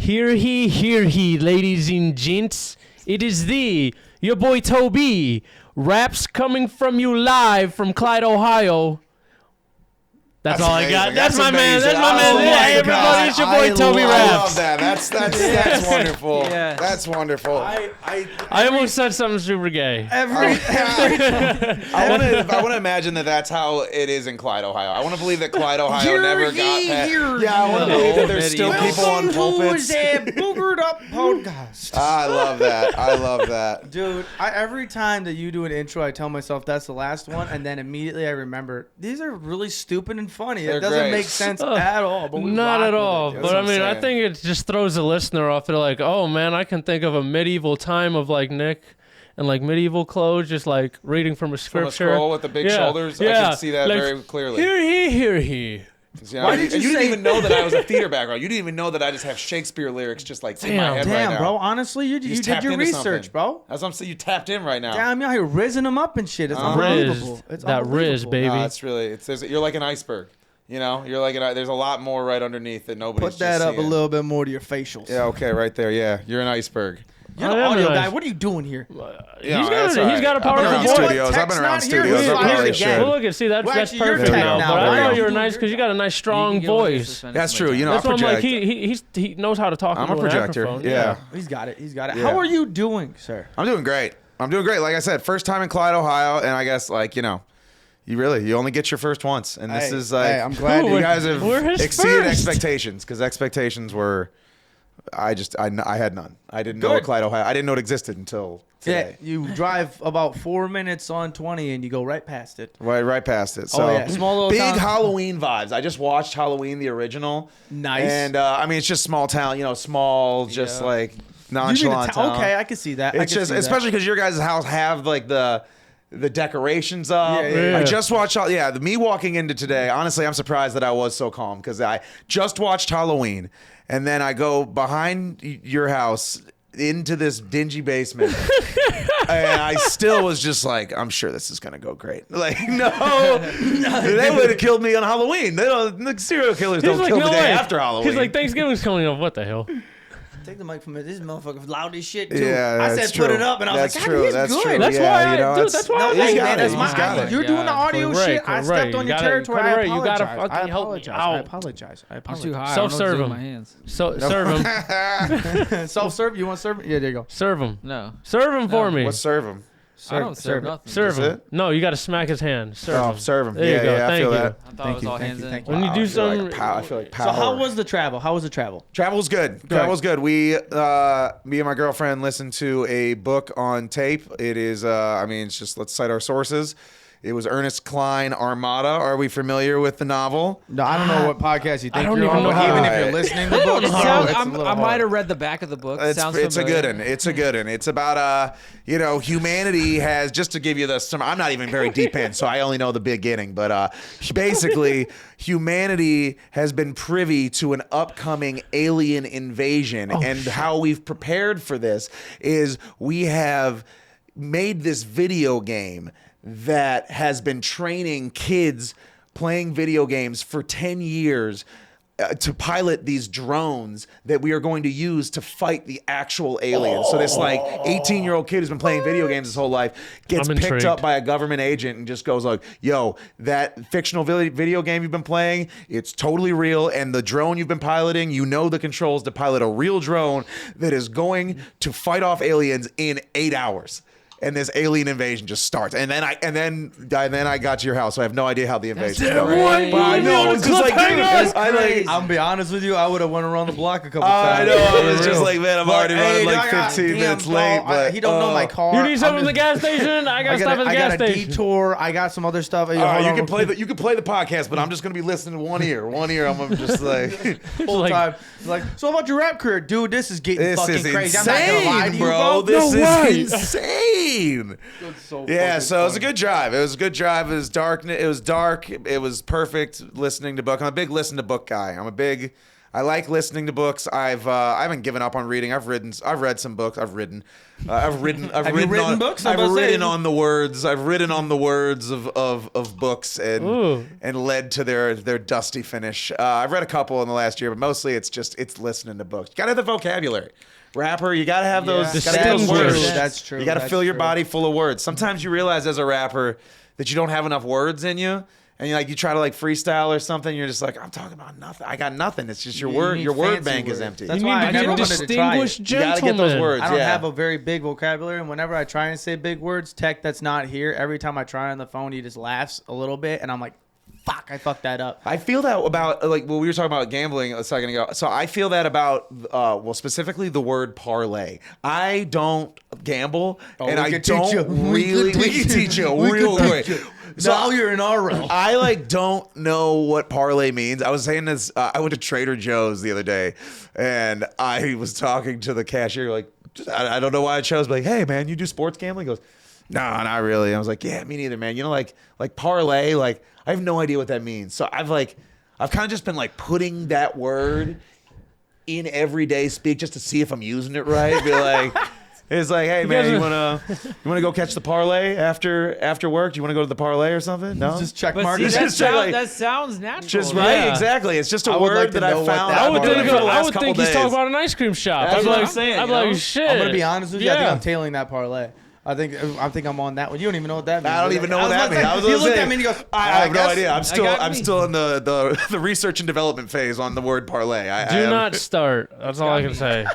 Hear he, ladies and gents. It is your boy Toby. Raps coming from you live from Clyde, Ohio. That's all amazing. I got. That's my man. amazing. That's my man. Hey, everybody, it's your boy TobyRaps. I love that. That's wonderful. Yeah. That's wonderful. I almost said something super gay. I want to imagine that's how it is in Clyde, Ohio. I want to believe that Clyde, Ohio never got past. Yeah, I want to believe that there's still people on pulpits. Boogered up podcast. I love that. I love that. Dude, every time that you do an intro, I tell myself that's the last one, and then immediately I remember these are really stupid and funny. They're it doesn't great. make sense at all. But Not at all. It, but I mean, I saying. think it just throws the listener off. They're like, oh man, I can think of a medieval time of like Nick and like medieval clothes, just like reading from a scripture. From a scroll with the big shoulders. I can see that like, very clearly. Hear he. Why did you didn't even know that I was a theater background. You didn't even know that I just have Shakespeare lyrics just like in my head right now. Bro. Honestly, you did your research, bro. That's what I'm saying. You tapped in right now. Damn, you're here rizzing them up and shit. It's unbelievable. It's that riz, baby. No, it's really. You're like an iceberg. You know, you're like there's a lot more right underneath that nobody's Put that just up seeing. a little bit more to your facials. Yeah, okay, right there. Yeah, you're an iceberg. You're the audio guy. What are you doing here? He's got a powerful voice. I've been around studios. He's I not probably here should. again. Well, look at that's actually, you're perfect tech now. now, But I know bro. you're nice because you got a nice strong voice. That's true. You know, That's why I'm like project. he knows how to talk. I'm a into projector. microphone. Yeah. He's got it. Yeah. How are you doing, sir? I'm doing great. Like I said, first time in Clyde, Ohio, and I guess you only get your first once, and this is like I'm glad you guys have We're exceeded first. expectations because expectations were. I had none. I didn't know Clyde, Ohio. I didn't know it existed until today. Yeah, you drive about 4 minutes on 20 and you go right past it. Right past it. So small little big town. Halloween vibes. I just watched Halloween, the original. Nice. And I mean, it's just small town. Small, just like nonchalant town. Okay, I can see that. It's just, especially because your guys' house have like the decorations up. Yeah. I just watched. Me walking into today. Honestly, I'm surprised that I was so calm because I just watched Halloween, and then I go behind your house into this dingy basement. And I still was just like, I'm sure this is gonna go great. Like, no, they would have killed me on Halloween. They don't. The serial killers don't kill the day after Halloween. He's like, Thanksgiving's coming up. What the hell? Take the mic from it. This motherfucker's loud as shit too. Yeah, I that's said true. put it up, and I was That's like, God, true. he's That's good. true. That's Yeah, why, dude. That's why. No, I he's hey, got man, it. that's He's got it. You're doing the audio Correct, shit. I stepped on your gotta- territory. I correct. You gotta apologize. fucking I help me apologize. out. I apologize. I'm too high. Self-serve I don't him. know what to do with my hands. So serve him. Self-serve. You want serve? Yeah, there you go. Serve him. No. Serve him for me. Let's serve him. I don't serve nothing. Serve That's him. it? No, you got to smack his hand. Serve him. Serve him. There you go. I Thank feel you. that. I thought it was all hands in. When you do some, I feel like power. So how was the travel? How was the travel? Travel's good. Travel's good. We, me and my girlfriend listened to a book on tape. It is, it's just, let's cite our sources. It was Ernest Cline Armada. Are we familiar with the novel? No, I don't know what podcast you think don't you're even on, know but how- even if you're listening to the book, I might have read the back of the book. It's Sounds a familiar. good one. It's a good one. It's about humanity has, just to give you I'm not even very deep in, so I only know the beginning, but basically humanity has been privy to an upcoming alien invasion, and how we've prepared for this is we have made this video game that has been training kids playing video games for 10 years to pilot these drones that we are going to use to fight the actual aliens. So this 18-year-old kid who's been playing video games his whole life gets picked up by a government agent and just goes like, yo, that fictional video game you've been playing, it's totally real. And the drone you've been piloting, you know the controls to pilot a real drone that is going to fight off aliens in 8 hours. And this alien invasion just starts, and then I got to your house, so I have no idea how the invasion started. But I know it's just I'm gonna be honest with you, I would have went around the block a couple times. I know. I was just like, man, I'm already running like 15 minutes late. But he don't know my car. You need something at the gas station? I got stuff at the gas I got a station. detour. I got some other stuff. you can play the podcast, but I'm just gonna be listening to one ear. I'm gonna just like whole time. Like, so about your rap career, dude? This is getting fucking crazy. Insane, I'm not gonna lie to you, bro. This is insane. So it was a good drive. It was a good drive. It was dark. It was dark. It was perfect listening to book. I'm a big listen to book guy. I like listening to books. I haven't given up on reading. I've read some books. I've written books? I've written on the words. I've written on the words of books and led to their dusty finish. I've read a couple in the last year, but mostly it's listening to books. You gotta have the vocabulary. Rapper, you gotta have those. Yeah. Gotta have those words. That's true. You gotta fill your body full of words. Sometimes you realize as a rapper that you don't have enough words in you. And you try to freestyle or something, you're just like, I'm talking about nothing. I got nothing. It's just your word bank is empty. That's you why need I to never be a wanted to try distinguished it. gentleman. You gotta get those words. I don't have a very big vocabulary, and whenever I try and say big words, tech that's not here, every time I try on the phone, he just laughs a little bit, and I'm like, fuck, I fucked that up. I feel that about we were talking about gambling a second ago. So I feel that about specifically the word parlay. I don't gamble, and I don't really. We can teach you real quick. So now you're in our realm. I don't know what parlay means. I was saying this. I went to Trader Joe's the other day, and I was talking to the cashier. I don't know why I chose. But hey man, you do sports gambling? He goes, no, not really. I was like, yeah, me neither, man. Like parlay. I have no idea what that means. So I've kind of just been putting that word in everyday speak just to see if I'm using it right. Be like. It's like, hey man, you wanna go catch the parlay after work? Do you wanna go to the parlay or something? No, just check But mark. see, It. that sounds natural. Just though. right, exactly. It's just a I would word like to that I know what found. that out I would word for is. the I last would couple think he's days. talking about an ice cream shop. That's I'd be what like, I'm saying, I'd be you know? like, shit. I'm gonna be honest with you. I think Yeah. I'm tailing that parlay. I think I'm on that one. You don't even know what that means. I don't even know what that means. He looked at me and he goes, I have no guess- idea. I'm got me. still in the research and development phase on the word parlay. Do not start. That's all I can say.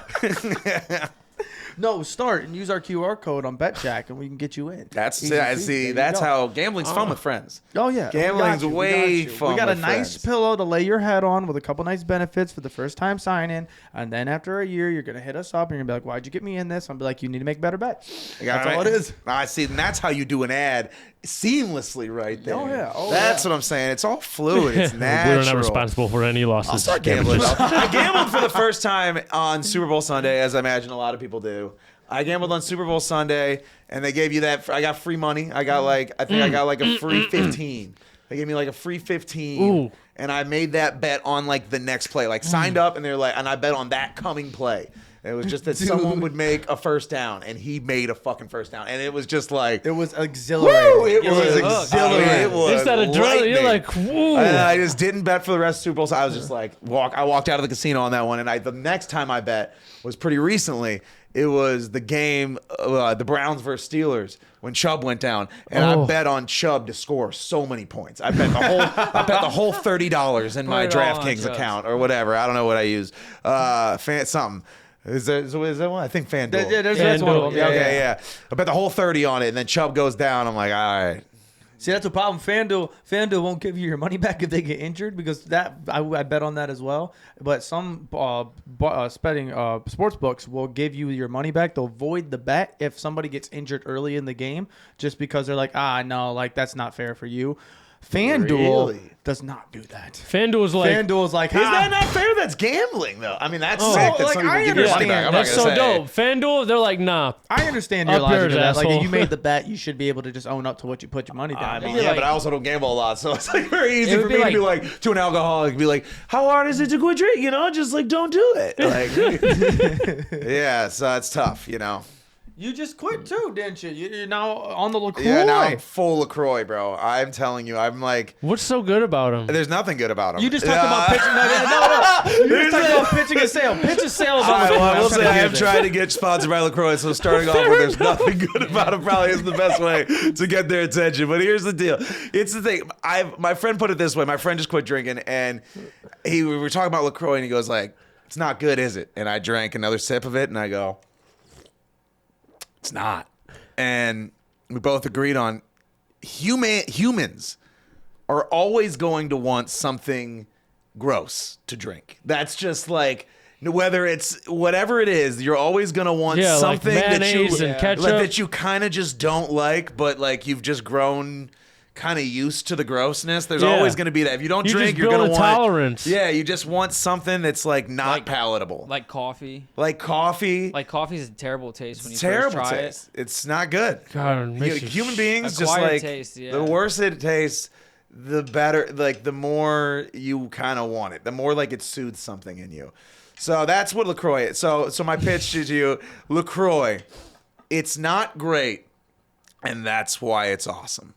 No, start and use our QR code on BetJack and we can get you in. That's Easy it. peasy. See, There you that's go. how gambling's fun with friends. Oh yeah, Gambling's We got way you. fun We got a with nice friends. pillow to lay your head on with a couple nice benefits for the first time sign in, and then after a year, you're gonna hit us up and you're gonna be like, "Why'd you get me in this?" I'm gonna be like, "You need to make better bets." That's all it is. I see, and that's how you do an ad seamlessly right there. Oh, yeah. Oh, that's yeah. what I'm saying. It's all fluid. It's We're natural. not responsible for any losses. I'll start gambling. I gambled for the first time on Super Bowl Sunday, as I imagine a lot of people do. I gambled on Super Bowl Sunday, and they gave you that. I got free money. I got I got a free 15. They gave me a free 15, Ooh. and I made that bet on the next play. Signed up, and they're and I bet on that coming play. It was just that someone would make a first down, and he made a fucking first down, and it was just It was exhilarating. woo, it was hooked. exhilarating. It was It's that adrenaline. You're like, whoa. I just didn't bet for the rest of Super Bowl. So I was just I walked out of the casino on that one, and the next time I bet was pretty recently. It was the game, the Browns versus Steelers when Chubb went down, and I bet on Chubb to score so many points. I bet the whole $30 in my Put it all on DraftKings Chubb. account or whatever. I don't know what I used. Something. Is that one? I think FanDuel. Yeah, that's one of them. Yeah. I bet the whole 30 on it, and then Chubb goes down. I'm like, all right. See, that's a problem. FanDuel won't give you your money back if they get injured because I bet on that as well. But some sports books will give you your money back. They'll void the bet if somebody gets injured early in the game just because they're like, no, that's not fair for you. FanDuel Really? does not do that. FanDuel's like, FanDuel's like, Is that not fair? That's gambling, though. I mean, that's Oh. sick. That Like, some people I give you your money back. understand. I'm not that's gonna so say. dope. FanDuel, they're like, nah. I understand your Up logic yours, of that. Like, asshole. if you made the bet, you should be able to just own up to what you put your money down. I mean, be yeah, like- but I also don't gamble a lot, so it's very easy It for would me be to be like to an alcoholic, be like, "How hard is it to quit drinking? Just don't do it." Yeah, so it's tough, You just quit too, didn't you? You're now on the LaCroix. Yeah, now I'm full LaCroix, bro. I'm telling you, I'm like, What's so good about him? there's nothing good about him. You just talked about pitching. No. You just talked about pitching a sale. Pitch a sale about I will say I am to trying to get sponsored by LaCroix, so starting off with there's nothing good about him probably is the best way to get their attention. But here's the deal. It's the thing. My friend put it this way. My friend just quit drinking, and we were talking about LaCroix, and he goes like, "It's not good, is it?" And I drank another sip of it, and I go, "It's not." And we both agreed on humans are always going to want something gross to drink. That's just whether it's whatever it is, you're always gonna want something that mayonnaise and ketchup. that you kind of just don't like, but you've just grown kind of used to the grossness. There's always gonna be that. If you don't drink, just you're build gonna a want tolerance. Yeah, you just want something that's not palatable. Like coffee. Like coffee. Like coffee is a terrible taste when you Terrible first try taste. It's not good. God, it makes you Human beings just Acquired taste, yeah. the worse it tastes, the better, like the more you kind of want it, the more like it soothes something in you. So that's what LaCroix is. So my pitch to you, LaCroix, it's not great, and that's why it's awesome.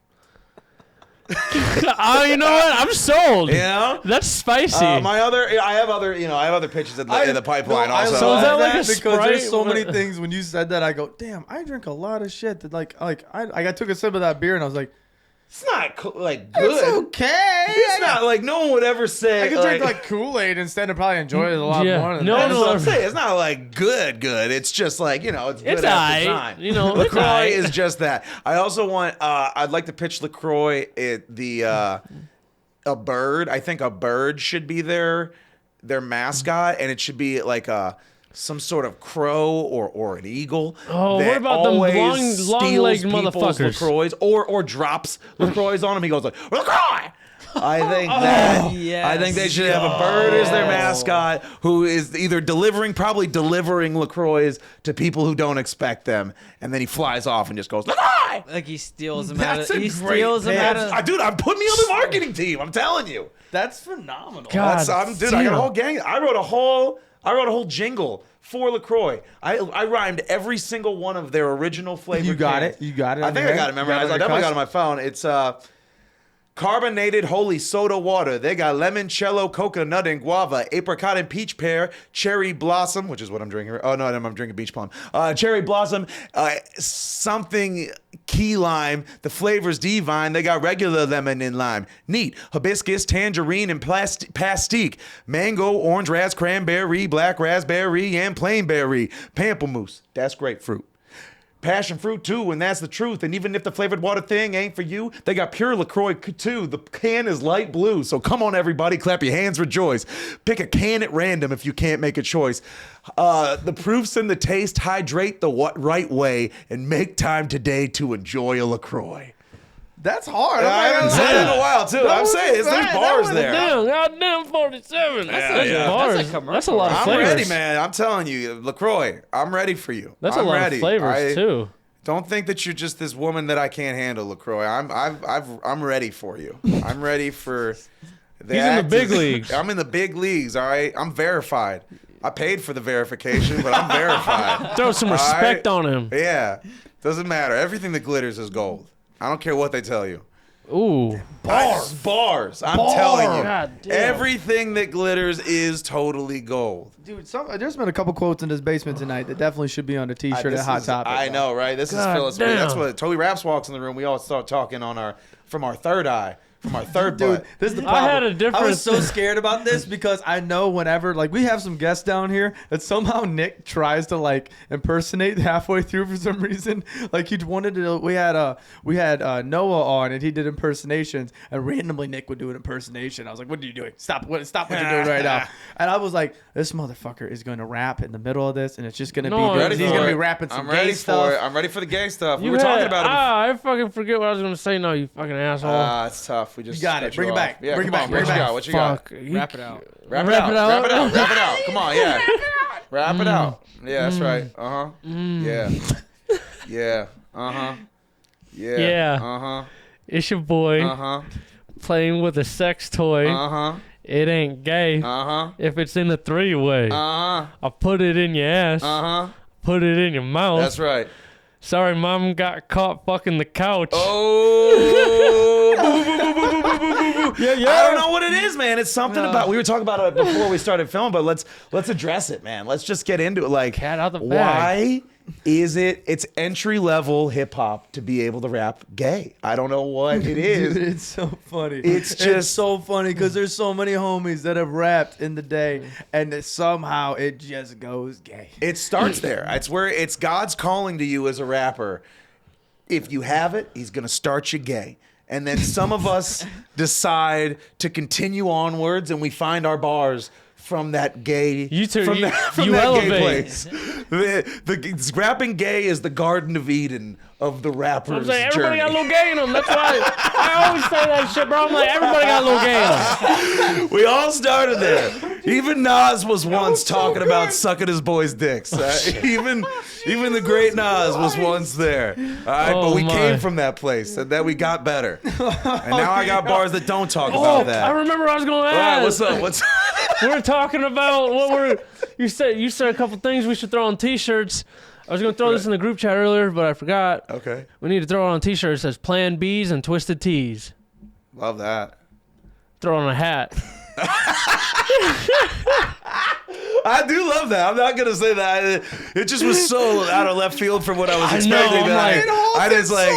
Oh, you know what? I'm sold. You know? That's spicy. I have other pitches in the pipeline also. So is that like a because Sprite? there's so many things when you said that I go, damn, I drink a lot of shit that I took a sip of that beer and I was like, It's not like good. it's okay. It's not like no one would ever say. I could drink like Kool-Aid instead and probably enjoy it a lot Yeah. more. Than No, that. That's what I'm saying. It's not like good. It's just like, it's good It's at the aight. time. You know, it's LaCroix aight. is just that. I also want. I'd like to pitch LaCroix a bird. I think a bird should be their mascot, and it should be like some sort of crow or an eagle. Oh, that what about them always long-legged steals people's motherfuckers? LaCroix or drops LaCroix on him. He goes like LaCroix. I think that yes. I think they should have a bird as their mascot who is either probably delivering LaCroix to people who don't expect them, and then he flies off and just goes LaCroix. Like he steals them out of. That's a He great steals them out pitch. of. Dude, I'm putting me on the marketing team. I'm telling you. That's phenomenal. God. I got a whole gang. I wrote a whole jingle for LaCroix. I rhymed every single one of their original flavor. You got cans. it. You got it. I think I got it memorized. I definitely got it on my phone. It's carbonated holy soda water. They got limoncello, coconut, and guava, apricot and peach pear, cherry blossom, which is what I'm drinking. Oh no, I'm drinking beach plum. Cherry blossom, something key lime. The flavor's divine. They got regular lemon and lime. Neat. Hibiscus, tangerine, and pastique. Mango, orange, ras, cranberry, black raspberry, and plain berry. Pamplemousse. That's grapefruit. Passion fruit too, and that's the truth. And even if the flavored water thing ain't for you, they got pure LaCroix too. The can is light blue, so come on everybody, clap your hands, rejoice. Pick a can at random if you can't make a choice. The proofs in the taste, hydrate the right way, and make time today to enjoy a LaCroix. That's hard. I haven't said it in a while too. I'm saying there's bars there. Damn, goddamn 47. That's yeah. bars. That's a commercial. That's a lot of I'm flavors. ready, man. I'm telling you, LaCroix, I'm ready for you. That's I'm a lot ready. of flavors too. Don't think that you're just this woman that I can't handle, LaCroix. I'm ready for you. I'm ready for the He's in the big leagues. I'm in the big leagues, all right? I'm verified. I paid for the verification, but I'm verified. Throw some All respect right? on him. Yeah. Doesn't matter. Everything that glitters is gold. I don't care what they tell you. Ooh. Bars. I'm telling you. God damn. Everything that glitters is totally gold. Dude, there's been a couple quotes in this basement tonight that definitely should be on the T-shirt at Hot Topic. I know, right? This God is Phyllis. damn. That's what TobyRaps walks in the room. We all start talking from our third eye, from our third Dude, butt. this is the I problem. had a different- I was so scared about this because I know whenever we have some guests down here that somehow Nick tries to impersonate halfway through for some reason. Like he wanted to. We had Noah on and he did impersonations and randomly Nick would do an impersonation. I was like, "What are you doing? Stop what you're doing right now!" And I was like, "This motherfucker is going to rap in the middle of this and it's just going to No, be. He's going to be rapping some gay stuff." I'm ready for the gay stuff. We You were had- talking about it. I fucking forget what I was gonna say. No, you fucking asshole. It's tough. We just You got it. cut Bring it off. back. Yeah, Bring it come back. on. Bring What it you back. got? What you got? Fuck. Wrap it out. Wrap it Wrap out. it out. Wrap it out. Wrap it out. Come on, yeah. Wrap it out. Yeah, that's right. Yeah. Yeah. Yeah. Yeah. It's your boy playing with a sex toy. It ain't gay. If it's in a three-way. I put it in your ass. Put it in your mouth. That's right. Sorry, mom got caught fucking the couch. Oh. yeah. I don't know what it is, man. It's something about. We were talking about it before we started filming, but let's address it, man. Let's just get into it. Like, Cat out the bag. why is it's entry level hip hop to be able to rap gay? I don't know what it is. Dude, it's so funny. It's just- so funny because there's so many homies that have rapped in the day, and that somehow it just goes gay. It starts there. It's where it's God's calling to you as a rapper. If you have it, he's gonna start you gay. And then some of us decide to continue onwards, and we find our bars from that gay. You two- from you- that, from you that gay elevate. place. the scrapping gay is the Garden of Eden of the rapper's I'm saying everybody journey. got a little gay in them. That's why I always say that shit, bro. I'm like, everybody got a little gay in them. We all started there. Even Nas was once talking about sucking his boys' dicks. Even the great Nas was once there. All right, but we came from that place, and then we got better. And now I got bars that don't talk about that. I remember I was going to All ask. right, what's up? What's We're talking about what we're. You said a couple things we should throw on T-shirts. I was going to throw this in the group chat earlier, but I forgot. Okay. We need to throw it on T-shirts. It says Plan Bs and Twisted Tees. Love that. Throw it on a hat. I do love that. I'm not gonna say that. It just was so out of left field from what I was expecting. I just like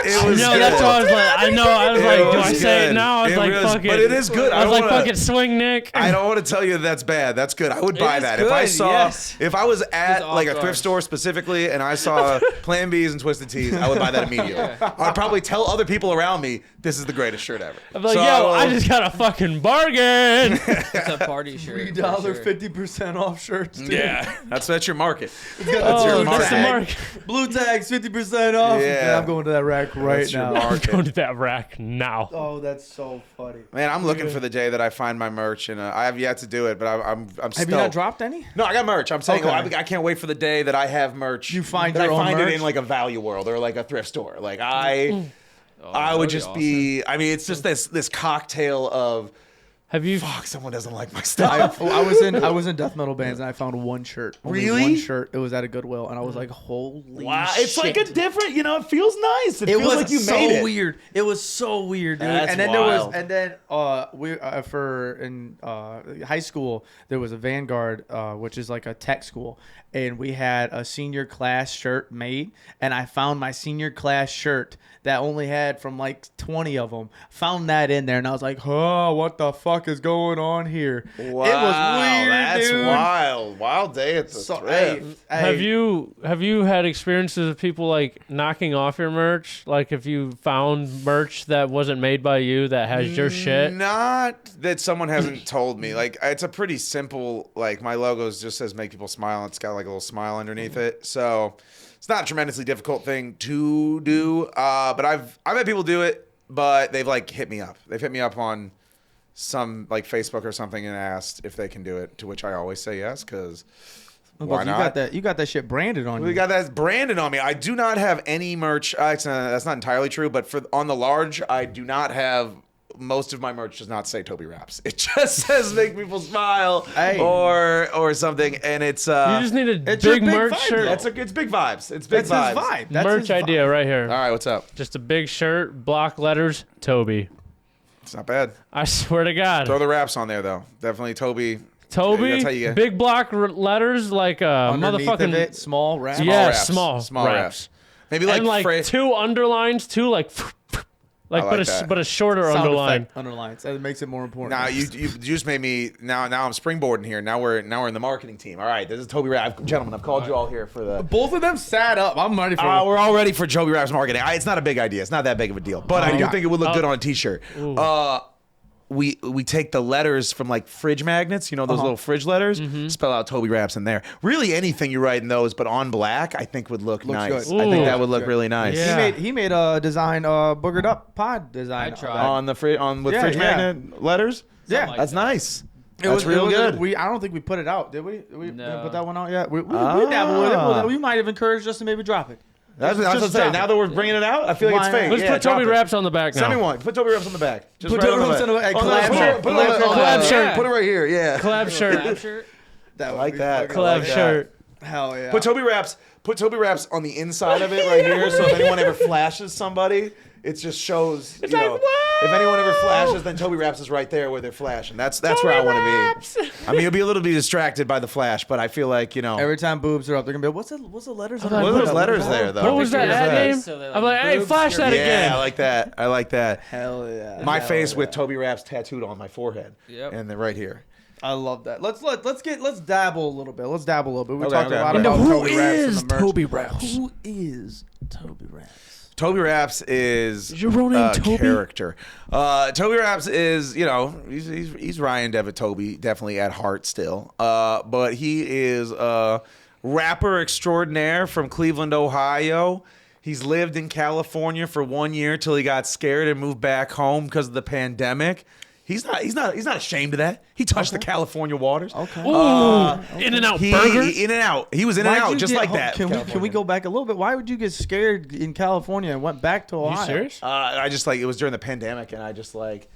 it was. No, good. that's what I was like. I know. I was like, do I say good. it now? I was like, fuck it. But it is good. I was like, fuck it, swing Nick. I don't want to tell you that's bad. That's good. I would buy is that good, if I saw. yes. If I was at like a off-guard. thrift store specifically and I saw Plan Bs and Twisted Tees, I would buy that immediately. I'd probably tell other people around me this is the greatest shirt ever. I'm like, I just got a fucking bargain. It's a party shirt. $3 50% off shirts. Dude. Yeah, that's your market. Oh, your that's the market. mark. Blue tags 50% off. Yeah. Man, I'm going to that rack right That's your now. market. Go to that rack now. Oh, that's so funny. Man, I'm looking for the day that I find my merch, and I have yet to do it. But I'm Have stoked. you not dropped any? No, I got merch. I'm saying, Okay. I can't wait for the day that I have merch. You find that your I own find merch? it in like a Value World or like a thrift store. Like I would just be. I mean, it's just this cocktail of. Have you? Fuck, someone doesn't like my stuff. I was in death metal bands and I found one shirt. Only Really? one shirt. It was at a Goodwill and I was like, holy Wow, shit. it's like a different. It feels nice. It It feels was like you so made it. weird. It was so weird, dude. That's and then wild. in high school there was a Vanguard, which is like a tech school, and we had a senior class shirt made, and I found my senior class shirt that only had from like 20 of them. Found that in there, and I was like, oh, what the fuck is going on here? Wow, it was weird, that's dude. wild day at the thrift. Have you had experiences of people like knocking off your merch? Like if you found merch that wasn't made by you that has your shit? Not that someone hasn't told me. Like it's a pretty simple. Like my logo just says "Make People Smile." It's got like a little smile underneath it, so it's not a tremendously difficult thing to do. But I've had people do it, but they've like hit me up. They've hit me up on some like Facebook or something and asked if they can do it. To which I always say yes, because. Why not? You got that shit branded on you. We got that branded on me. I do not have any merch. That's not entirely true, but on the large, I do not have. Most of my merch does not say TobyRaps. It just says "Make People Smile" or something, and it's. You just need a it's your big big merch vibe, shirt. though. It's big vibes. It's big That's vibes. his vibe. That's Merch his idea vibe. right here. All right, what's up? Just a big shirt, block letters, Toby. It's not bad. I swear to God. Throw the raps on there though. Definitely Toby. Toby, That's how you get. big block letters like Underneath motherfucking of it, small wrap. Yeah, raps. small raps. Maybe like, and like two underlines, two like I like but that. a shorter Sound underline. effect underlines. That makes it more important. Now you just made me. Now I'm springboarding here. Now we're in the marketing team. All right, this is TobyRaps, gentlemen. I've called you all here for the. Both of them sat up. I'm ready for it. We're all ready for TobyRaps marketing. It's not a big idea. It's not that big of a deal, but I do think it would look good on a T-shirt. We take the letters from like fridge magnets, those little fridge letters, spell out TobyRaps in there. Really anything you write in those, but on black, I think would look nice. good. I think Ooh. that would look really nice. Yeah. He made a design, Boogered Up pod design. I tried. On the with Yeah, fridge yeah. magnet letters. Yeah. like That's nice. It That's real good. I don't think we put it out, did we? We No. put that one out yet. We dabble with it. We might have encouraged us to maybe drop it. That's what I'm just saying. drop Now it. that we're bringing it out, I feel like it's Why fake. not? Let's Yeah, put drop it. TobyRaps on the back now. Send me one. Put TobyRaps on the back. Just Put right on the TobyRaps on the back. Oh, no, Collab put shirt. it on the- Collab shirt. Put it right here. Yeah. Collab shirt. Collab shirt. That would like be that. fucking Collab like that. shirt. Hell yeah. Put TobyRaps on the inside of it right here, so if anyone ever flashes somebody, it just shows. If anyone ever flashes, then TobyRaps is right there where they're flashing. That's where I want to be. I mean, you'll be a little bit distracted by the flash, but I feel like Every time boobs are up, they're gonna be like, what's the letters? on What What the are those letters there though? What was that ad name? So they're I'm like, hey, boobs, flash that skirt. again. Yeah, I like that. Hell yeah. My face with TobyRaps tattooed on my forehead. Yep. And then right here. I love that. Let's dabble a little bit. We Okay, talked okay. a lot And about who TobyRaps is and the merch. TobyRaps? Who is TobyRaps? TobyRaps is Is your real name a Toby? character. TobyRaps is, he's Ryan Devitt Toby, definitely at heart still. But he is a rapper extraordinaire from Cleveland, Ohio. He's lived in California for 1 year till he got scared and moved back home because of the pandemic. He's not ashamed of that. He touched the California waters. Okay. In-N-Out Burger? In-N-Out. He was In-N-Out just like that. Can we go back a little bit? Why would you get scared in California and went back to Ohio? You serious? I just like, it was during the pandemic, and I just like,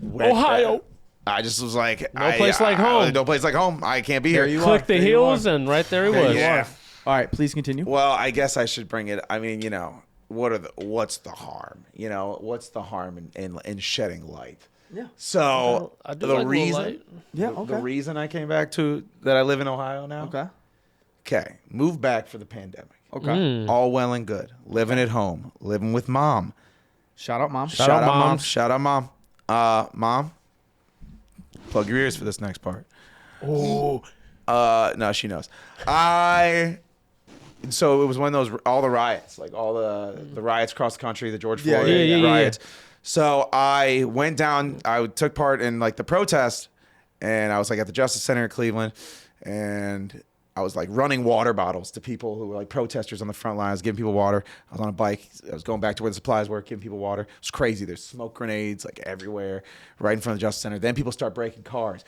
went Ohio. back. I just was like, No place like home. No place like home. I can't be here. Click the heels, and right there he was. Yeah. All right, please continue. Well, I guess I should bring it. I mean, what's the harm? What's the harm in shedding light? Yeah. So I do the like reason, light. Yeah, okay. the reason I came back to that I live in Ohio now. Okay. Moved back for the pandemic. Okay. All well and good. Living at home. Living with mom. Shout out, mom. Shout out, mom. moms. Shout out, mom. Mom. Plug your ears for this next part. Oh. No, she knows. So it was one of those, all the riots, like all the riots across the country, the George Floyd riots. So I went down, I took part in like the protest, and I was like at the Justice Center in Cleveland, and I was like running water bottles to people who were like protesters on the front lines, giving people water. I was on a bike. I was going back to where the supplies were, giving people water. It was crazy. There's smoke grenades like everywhere, right in front of the Justice Center. Then people start breaking cars.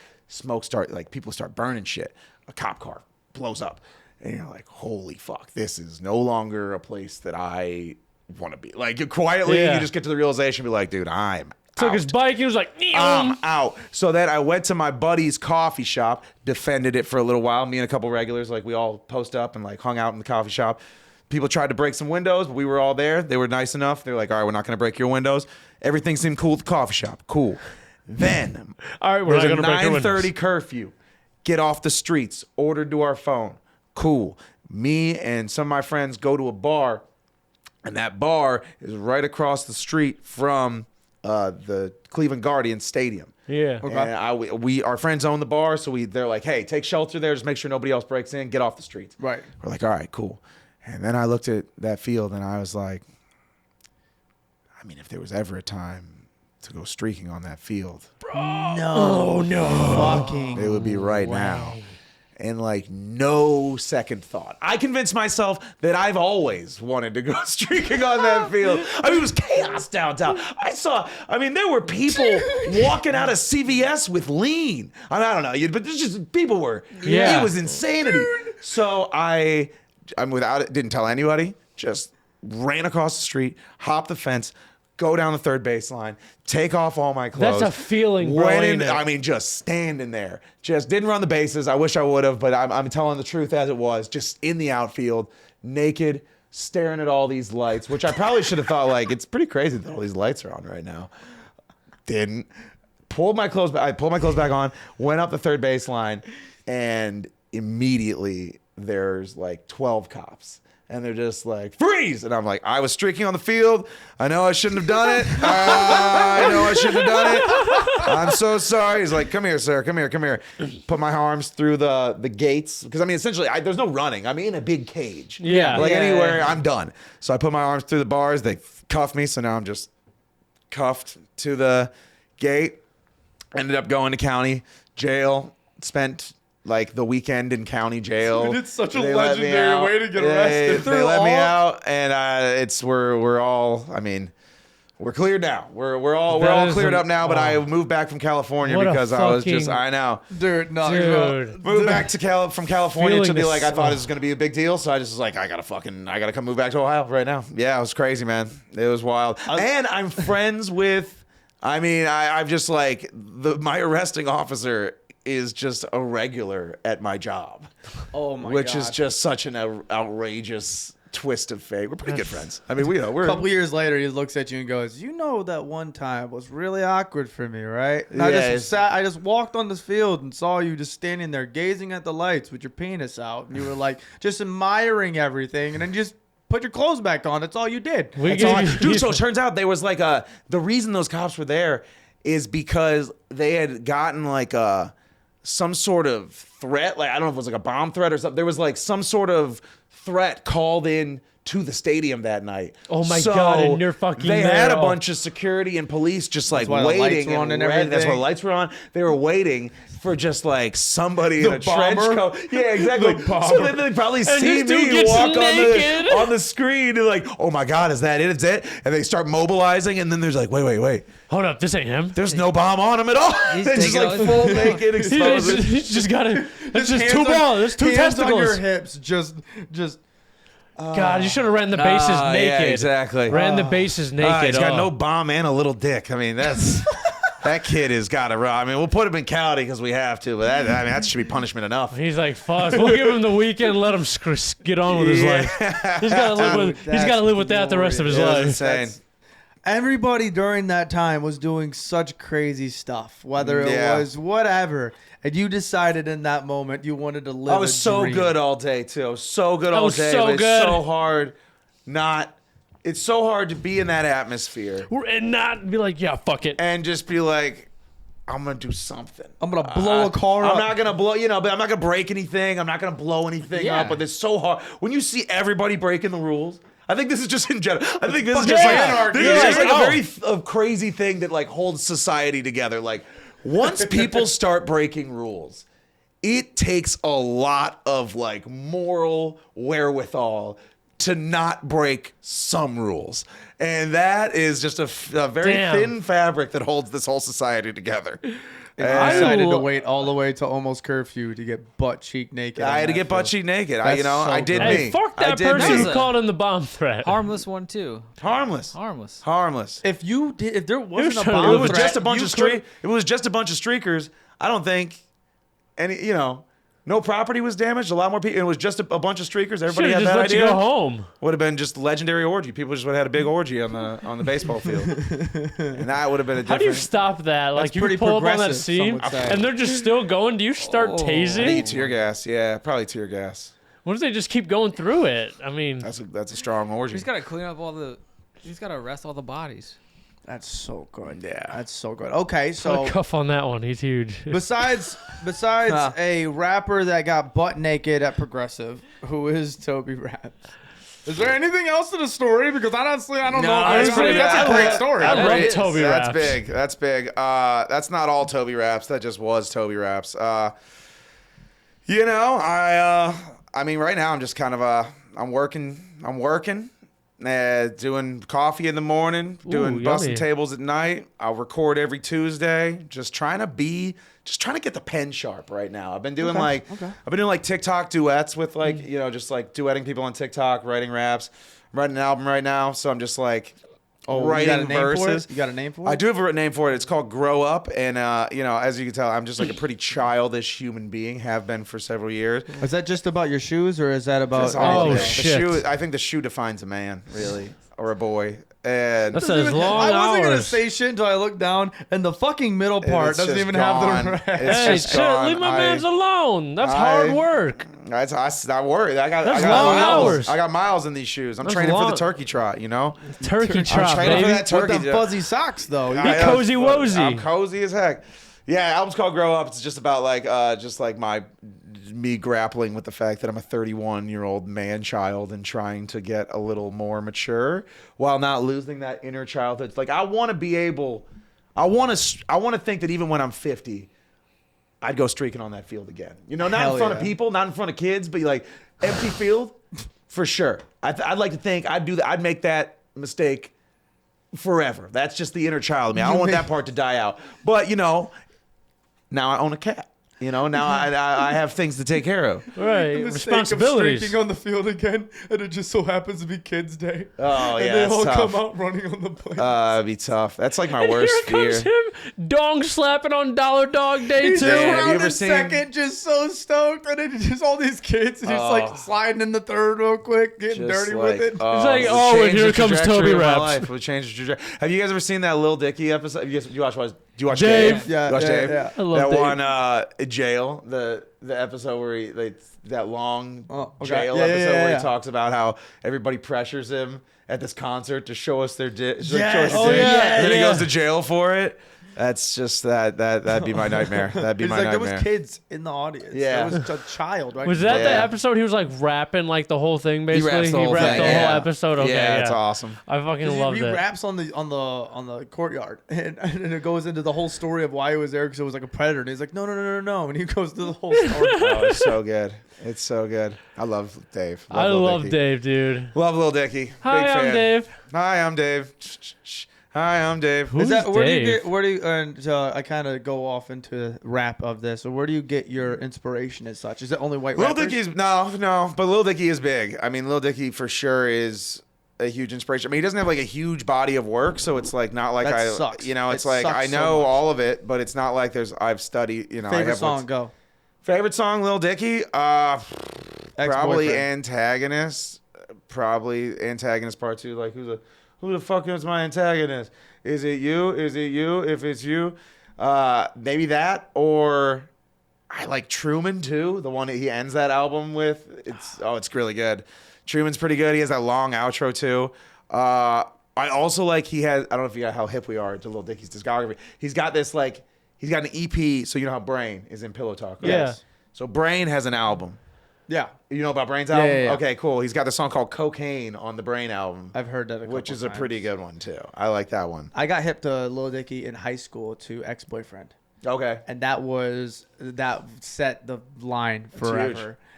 People start burning shit. A cop car blows up. And you're like, holy fuck, this is no longer a place that I want to be. Like, you quietly, you just get to the realization, be like, dude, I'm Took out. his bike, he was like, I'm out. So then I went to my buddy's coffee shop, defended it for a little while. Me and a couple regulars, like, we all post up and like hung out in the coffee shop. People tried to break some windows, but we were all there. They were nice enough. They're like, all right, we're not going to break your windows. Everything seemed cool at the coffee shop. Cool. Then, all right, we're there's not a going to break your 9:30 windows. curfew. Get off the streets. Ordered to our phone. Cool. Me and some of my friends go to a bar, and that bar is right across the street from the Cleveland Guardians Stadium. Yeah. Okay. And our friends own the bar, so they're like, hey, take shelter there, just make sure nobody else breaks in, get off the streets. Right. We're like, all right, cool. And then I looked at that field, and I was like, I mean, if there was ever a time to go streaking on that field, No. Fucking. it would be right now. And like no second thought. I convinced myself that I've always wanted to go streaking on that field. I mean, it was chaos downtown. There were people walking out of CVS with lean. I don't know, but there's just people were. Yeah. It was insanity. So I'm without it, didn't tell anybody, just ran across the street, hopped the fence, go down the third baseline, take off all my clothes. That's a feeling, bro. Went ain't in, it? I mean, just standing there. Just didn't run the bases. I wish I would have, but I'm telling the truth as it was. Just in the outfield, naked, staring at all these lights, which I probably should have thought, like, it's pretty crazy that all these lights are on right now. Didn't. Pulled my clothes back. I pulled my clothes back on, went up the third baseline, and immediately there's like 12 cops. And they're just like, freeze! And I'm like, I was streaking on the field. I know I shouldn't have done it. I know I shouldn't have done it. I'm so sorry. He's like, come here, sir. Come here. Put my arms through the gates. Because, I mean, essentially, there's no running. I'm in a big cage. Yeah. Like Yeah. anywhere, I'm done. So I put my arms through the bars. They cuffed me. So now I'm just cuffed to the gate. Ended up going to county jail. Spent like the weekend in county jail. Dude, it's such a They let me legendary out. way to get arrested. They let me out, and we're all. I mean, we're cleared now. We're all That is cleared up now. But I wow. moved back from California What a because I was just. fucking- I know. Dude, no. Dude. Moved back to from California to Feeling be this- like I thought it was gonna be a big deal, so I just was like I gotta come move back to Ohio right now. Yeah, it was crazy, man. It was wild, and I'm friends with. I mean, I've just like my arresting officer is just a regular at my job, Oh my which God. is just such an outrageous twist of fate. We're pretty good friends. I mean, we're A couple years later, he looks at you and goes, "You know that one time was really awkward for me, right?" And I just walked on this field and saw you just standing there gazing at the lights with your penis out, and you were like just admiring everything, and then just put your clothes back on. That's all you did. We That's all gave you- dude, so it turns out there was like the reason those cops were there is because they had gotten like some sort of threat. Like, I don't know if it was like a bomb threat or something. There was like some sort of threat called in to the stadium that night. Oh my God, and you're fucking They there. had a bunch of security and police just like why the lights waiting. were on and That's why everything. the lights were on. They were waiting for just like somebody in The a trench bomber? coat. Yeah, exactly. The bomber. So then they probably see this dude me gets walk naked. on the screen and like, oh my God, is that it? Is it? And they start mobilizing, and then there's like, wait. Hold up, this ain't him. There's no bomb on him at all. He's They're just taking like out- full naked, exposed. He's just got it. That's just Hands two on- balls. There's two hands on your testicles. hips, just. God, you should have ran the bases naked. Yeah, exactly. Ran the bases naked. He's got oh. no bomb and a little dick. I mean, that's that kid has got to run. I mean, we'll put him in Cali because we have to, but that should be punishment enough. He's like, fuck. We'll give him the weekend and let him get on with his life. He's got to live with that the rest of his It was life. insane. Everybody during that time was doing such crazy stuff, whether it Yeah. was whatever, and you decided in that moment you wanted to live. I was so good all day too. I was so good all was day. so but it's good. so hard not. It's so hard to be in that atmosphere And not be like, yeah, fuck it. and just be like, I'm gonna do something. I'm gonna blow a car up. I'm not gonna blow, but I'm not gonna break anything. I'm not gonna blow anything Yeah. up. But it's so hard when you see everybody breaking the rules. I think this is just in general. I think this is Fucking just anarchy. this is just like Yeah. a very crazy thing that like holds society together. Like once people start breaking rules, it takes a lot of like moral wherewithal to not break some rules. And that is just a very Damn. thin fabric that holds this whole society together. I decided to will- wait all the way to almost curfew to get butt cheek naked. I on had to that get butt field. cheek naked. That's I so did great. me. Hey, fuck I that did person me. who called in the bomb threat. Harmless one too. Harmless. Harmless. Harmless. If there wasn't a trying to bomb live It was threat, just a bunch you of could've- It was just a bunch of streakers. I don't think any. No property was damaged. A lot more people. It was just a bunch of streakers. Everybody Should've had just that let you idea. go home. Would have been just legendary orgy. People just would have had a big orgy on the baseball field, and that would have been a different. How do you stop that? Like, you pretty pull up on that progressive, some scene, would say. and they're just still going. Do you start I think tasing? tear gas. Yeah, probably tear gas. What if they just keep going through it? I mean, That's a strong orgy. He's got to clean up he's got to arrest all the bodies. That's so good. Yeah. That's so good. Okay, put so a cuff on that one. He's huge. besides a rapper that got butt naked at Progressive, who is TobyRaps. Is there anything else to the story? Because honestly, I don't know. that's pretty That's bad. a great story. I love It is. Toby That's Raps. big. That's big. That's not all TobyRaps. That just was TobyRaps. I mean, right now I'm just kind of I'm working. Doing coffee in the morning, doing busting yummy. tables at night. I'll record every Tuesday. Just trying to get the pen sharp right now. I've been doing TikTok duets with just like duetting people on TikTok, writing raps. I'm writing an album right now, so I'm just like writing you got a name verses. For it? You got a name for it? I do have a name for it. It's called Grow Up, and as you can tell, I'm just like a pretty childish human being. Have been for several years. Is that just about your shoes, or is that about? It's all Oh, the shit. shoe. I think the shoe defines a man, really, or a boy. And That says long I wasn't gonna hours. say shit until I looked down, and the fucking middle part it's doesn't just even gone. have the rest. It's Hey, just shit, gone. leave my man's alone. That's hard work. I worry. I got That's miles. long hours. I got miles in these shoes. I'm That's training for long. the turkey trot. Turkey I'm chop, training for baby. that With turkey. them fuzzy socks, though. Be cozy wozy. I'm cozy as heck. Yeah, album's called Grow Up. It's just about me grappling with the fact that I'm a 31-year-old man child and trying to get a little more mature while not losing that inner childhood. It's like I want to be able. I want to think that even when I'm 50, I'd go streaking on that field again. Not Hell in front of yeah. people, not in front of kids, but like empty field, for sure. I'd like to think I'd do that. I'd make that mistake forever. That's just the inner child of me. I don't want that part to die out. But now I own a cat. Now I have things to take care of. Right, responsibilities. Streaking on the field again, and it just so happens to be Kids Day. Oh, and yeah, they that's all tough. come out running on the plane. It'd be tough. That's like my And worst here fear. comes him dong slapping on Dollar Dog Day He's too. just Yeah, have you around ever in seen- second, just so stoked, and it's just all these kids just Oh. like sliding in the third real quick, getting Just dirty like, with it. It's like, it oh, and changed here the comes trajectory of my TobyRaps. life. It would change the trajectory. Have you guys ever seen that Lil Dicky episode? Do you watch Dave. Dave? Yeah, you watch yeah, Dave? yeah. I love that Dave. one jail, the episode where that long Oh, okay. jail Yeah, yeah, episode yeah, where yeah. he talks about how everybody pressures him at this concert to show us their dick. Yes. Oh, yeah, and then he yeah. goes to jail for it. That's just that'd be my nightmare. That'd be my nightmare. There was kids in the audience. Yeah. There was a child. Right? Was that the episode he was like rapping like the whole thing basically? He rapped the whole episode. Okay, yeah, it's awesome. I fucking love He that. raps on the courtyard, and it goes into the whole story of why he was there because it was like a predator. And he's like, no, and he goes through the whole story. Oh, it's so good. It's so good. I love Dave. I love Dave, dude. Love Lil Dicky. Hi, Big I'm fan. Dave. Hi, I'm Dave. Hi, I'm Dave. Who's Where do you Dave? get? And I kind of go off into rap of this. So where do you get your inspiration as such? Is it only white Lil rappers? Dicky's no, but Lil Dicky is big. I mean, Lil Dicky for sure is a huge inspiration. I mean, he doesn't have like a huge body of work, so it's like not like That sucks. it's It like sucks I so know much. all of it, but it's not like I've studied. I Favorite have song? Go. Favorite song, Lil Dicky? Probably Antagonist. Probably Antagonist Part 2. Like who the fuck is my antagonist? Is it you? Is it you? If it's you, maybe that, or I like Truman too. The one that he ends that album with. It's really good. Truman's pretty good. He has that long outro too. I also like I don't know if you got how hip we are to Lil Dicky's discography. He's got an EP. So you know how Brain is in Pillow Talk. Right? Yeah. So Brain has an album. Yeah, You know about Brain's album? yeah. Okay, cool. He's got the song called Cocaine on the Brain album, I've heard that. which is a times. pretty good one too. I like that one. I got hip to Lil Dicky in high school to Ex-Boyfriend, Okay. and that set the line forever.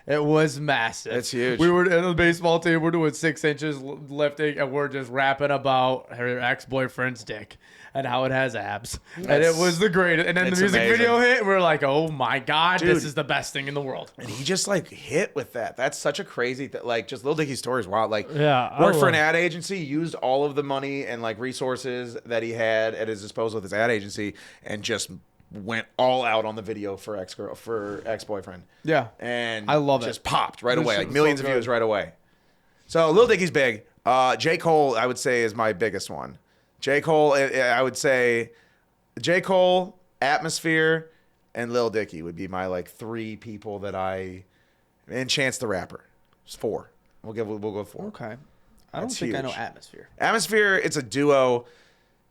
huge. It was massive. It's huge. We were in the baseball team. We're doing 6 inches lifting, and we're just rapping about her ex-boyfriend's dick and how it has abs. And it was the greatest. And then the it's music amazing. video hit. And we're like, oh my God, Dude. this is the best thing in the world. And he just like hit with that. That's such a crazy like just Lil Dicky's story is wild. Like Yeah, worked for an ad agency, used all of the money and like resources that he had at his disposal with his ad agency, and just went all out on the video for ex-boyfriend. Yeah. And I love it. just popped right This away, shit like was millions so of good. views right away. So Lil Dicky's big. J. Cole, I would say, is my biggest one. J. Cole, I would say J. Cole, Atmosphere, and Lil Dicky would be my like 3 people that and Chance the Rapper. It's 4. We'll go 4. Okay. I don't That's think I know huge. Atmosphere. Atmosphere, it's a duo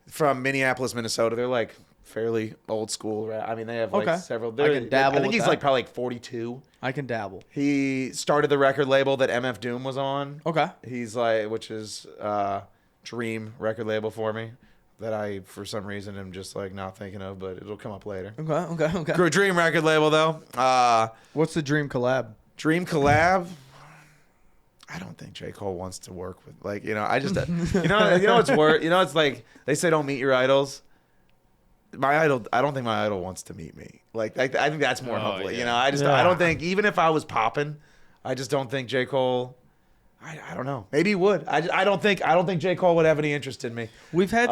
from Minneapolis, Minnesota. They're like fairly old school rap. I mean, they have like Okay. several. I can dabble I think with he's that. like probably like 42. I can dabble. He started the record label that MF Doom was on. Okay. He's like, which is Dream record label for me, that I for some reason am just like not thinking of, but it'll come up later. Okay. Dream record label though. What's the dream collab? Dream collab. I don't think J. Cole wants to work with I just you know what's worse. It's like they say don't meet your idols. My idol, I don't think my idol wants to meet me. I think that's more humbling. yeah. I Yeah. don't think, even if I was popping, I just don't think J. Cole. I don't know. Maybe he would. I don't think J. Cole would have any interest in me. We've had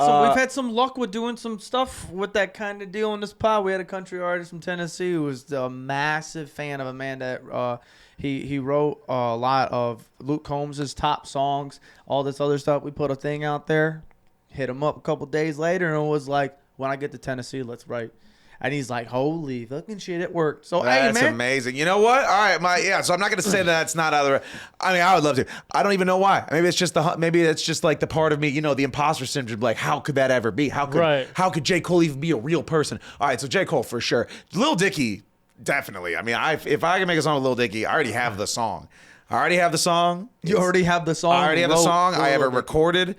some luck with doing some stuff with that kind of deal in this pod. We had a country artist from Tennessee who was a massive fan of a man that he wrote a lot of Luke Combs' top songs, all this other stuff. We put a thing out there, hit him up a couple days later, and it was like, when I get to Tennessee, let's write. And he's like, holy fucking shit, it worked. So, That's hey, man. amazing. You know what? All right, so I'm not going to say that it's not other. I mean, I would love to. I don't even know why. Maybe it's just like the part of me, the imposter syndrome. Like, how could that ever be? How could J. Cole even be a real person? All right, so J. Cole for sure. Lil Dicky, definitely. I mean, if I can make a song with Lil Dicky, I already have the song. You already have the song? I already have the song. I have it wrote. recorded.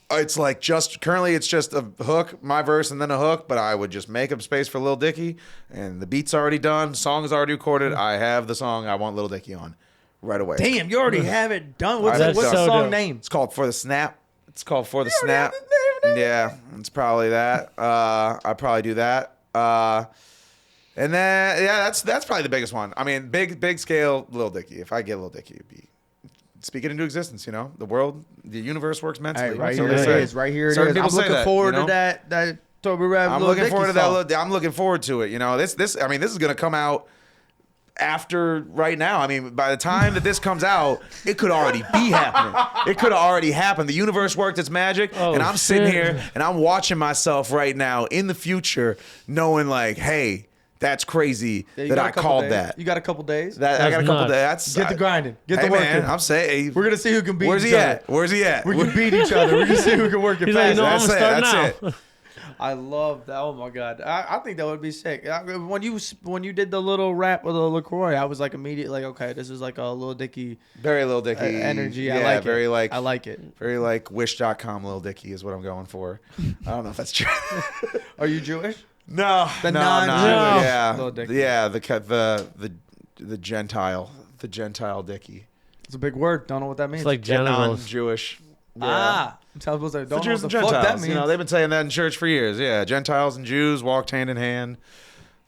It's like currently it's just a hook, my verse, and then a hook, but I would just make up space for Lil Dicky, and the beat's already done, song is already recorded. I have the song I want Lil Dicky on right away. Damn, you already have it done. What's That's the so song dope. name? It's called For the Snap. Yeah, it's probably that. I probably do that. And then that's probably the biggest one. I mean, big scale Lil Dicky. If I get Lil Dicky, it'd be speak it into existence. The world, the universe works mentally. Hey, right So here they it say. is. Right here it Certain is. people I'm say looking that, forward to that TobyRaps. I'm looking forward to that. I'm looking forward to it. This is gonna come out after right now. I mean, by the time that this comes out, it could already be happening. It could have already happened. The universe worked its magic, and I'm sitting here and I'm watching myself right now in the future, knowing like, hey, that's crazy that I called that. You got a couple days? I got a couple nuts. days. Get the grinding. Get the hey, working. man, I'm saying, We're going to see who can beat where's each he other. at? Where's he at? We can beat each other. We're going to see who can work it He's like, faster. no, I'm That's gonna start it. now. I love that. Oh my god, I think that would be sick. When you did the little rap with the LaCroix, I was like immediately like, okay, this is like a Lil Dicky, very Lil Dicky energy. Yeah, I like very it. like I like it. Very like Wish.com Lil Dicky is what I'm going for. I don't know if that's true. Are you Jewish? No, The no, non-Jewish yeah, Lil Dicky. yeah, the Gentile Dicky. It's a big word. Don't know what that means. It's like genitals. Non-Jewish. Yeah. Ah, sounds like The don't know Jews what and the fuck that Gentiles. means. You know, they've been saying that in church for years. Yeah, Gentiles and Jews walked hand in hand.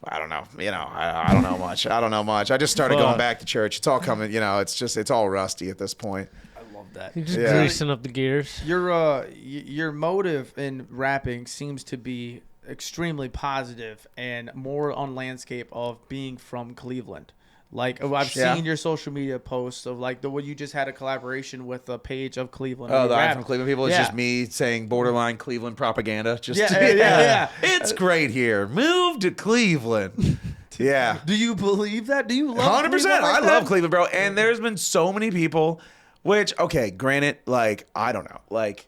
I don't know. You know, I don't know much. I don't know much. I just started going back to church. It's all coming. You know, it's all rusty at this point. I love that. You're just greasing up the gears. Your motive in rapping seems to be extremely positive and more on landscape of being from Cleveland. Like I've seen your social media posts of like the one you just had a collaboration with a page of Cleveland. Oh, the I'm from Cleveland people. It's just me saying borderline Cleveland propaganda. Just yeah. It's great here. Move to Cleveland. Yeah. Do you believe that? Do you love 100%? Cleveland like I that? love Cleveland, bro. And there's been so many people, which okay, granted, like I don't know, like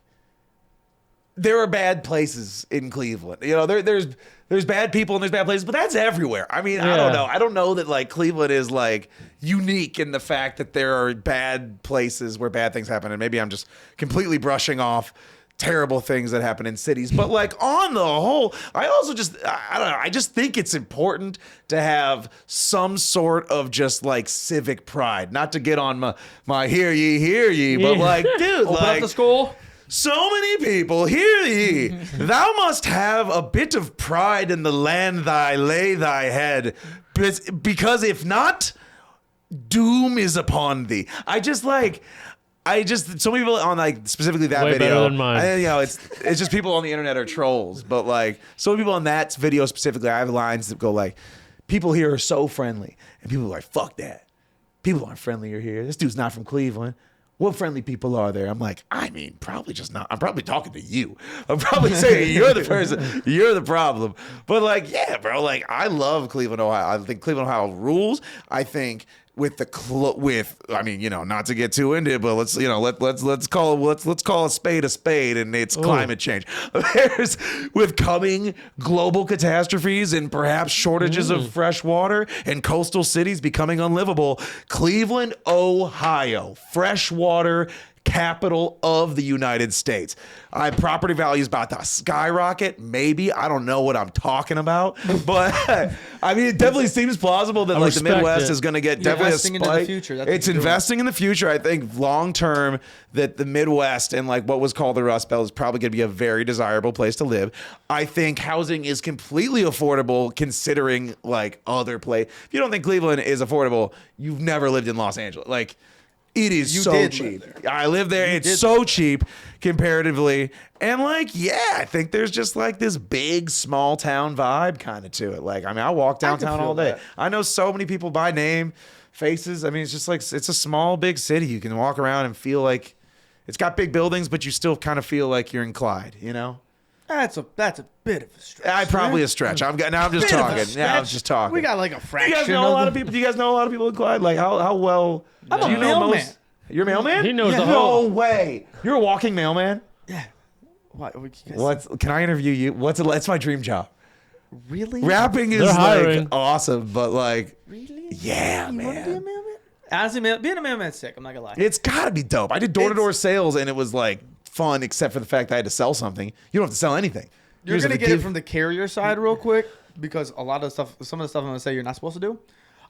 there are bad places in Cleveland. You know, there's bad people and there's bad places, but that's everywhere. I mean, I don't know. I don't know that like Cleveland is like unique in the fact that there are bad places where bad things happen. And maybe I'm just completely brushing off terrible things that happen in cities. But like on the whole, I also just, I don't know. I just think it's important to have some sort of just like civic pride, not to get on my hear ye, but like, dude, Open like up the school. so many people, hear ye, thou must have a bit of pride in the land thy lay thy head, because if not, doom is upon thee. So many people on like specifically that Way video. better than mine. You know, it's just people on the internet are trolls, but like so many people on that video specifically, I have lines that go like, people here are so friendly, and people are like, fuck that. People aren't friendlier here. This dude's not from Cleveland. What friendly people are there? I'm like, I mean, probably just not. I'm probably talking to you. I'm probably saying you're the person. You're the problem. But like, yeah, bro. Like, I love Cleveland, Ohio. I think Cleveland, Ohio rules. I think I mean, you know, not to get too into it, but let's call a spade, and it's climate change. There's with coming global catastrophes and perhaps shortages of fresh water and coastal cities becoming unlivable. Cleveland, Ohio, freshwater capital of the United States. Property values about to skyrocket. Maybe I don't know what I'm talking about, but I mean, it definitely seems plausible that like the Midwest is going to get definitely a spike. Investing into the future. It's investing in the future. I think long term that the Midwest and like what was called the Rust Belt is probably going to be a very desirable place to live. I think housing is completely affordable considering like other places. If you don't think Cleveland is affordable, you've never lived in Los Angeles. Like, it is so cheap. I live there. It's so cheap comparatively. And like, yeah, I think there's just like this big small town vibe kind of to it. Like, I mean, I walk downtown all day. I know so many people by name, faces. I mean, it's just like, it's a small, big city. You can walk around and feel like it's got big buildings, but you still kind of feel like you're in Clyde, you know? That's a bit of a stretch. Probably a stretch. I'm just talking. Yeah, I'm just talking. We got like a fraction. Do you guys know a lot of people? Do you guys know a lot of people in Clyde? Like how well? I'm a mailman. You're a mailman? He knows the whole. No way. You're a walking mailman? Yeah. What? Can I interview you? It's my dream job. Really? Rapping is like awesome, but like, really? Yeah, you man. Want to be a mailman? Honestly, being a mailman's sick. I'm not gonna lie. It's gotta be dope. I did door-to-door sales, and it was like fun, except for the fact I had to sell something. You don't have to sell anything. You're gonna get it from the carrier side real quick, because a lot of stuff, some of the stuff I'm gonna say you're not supposed to do.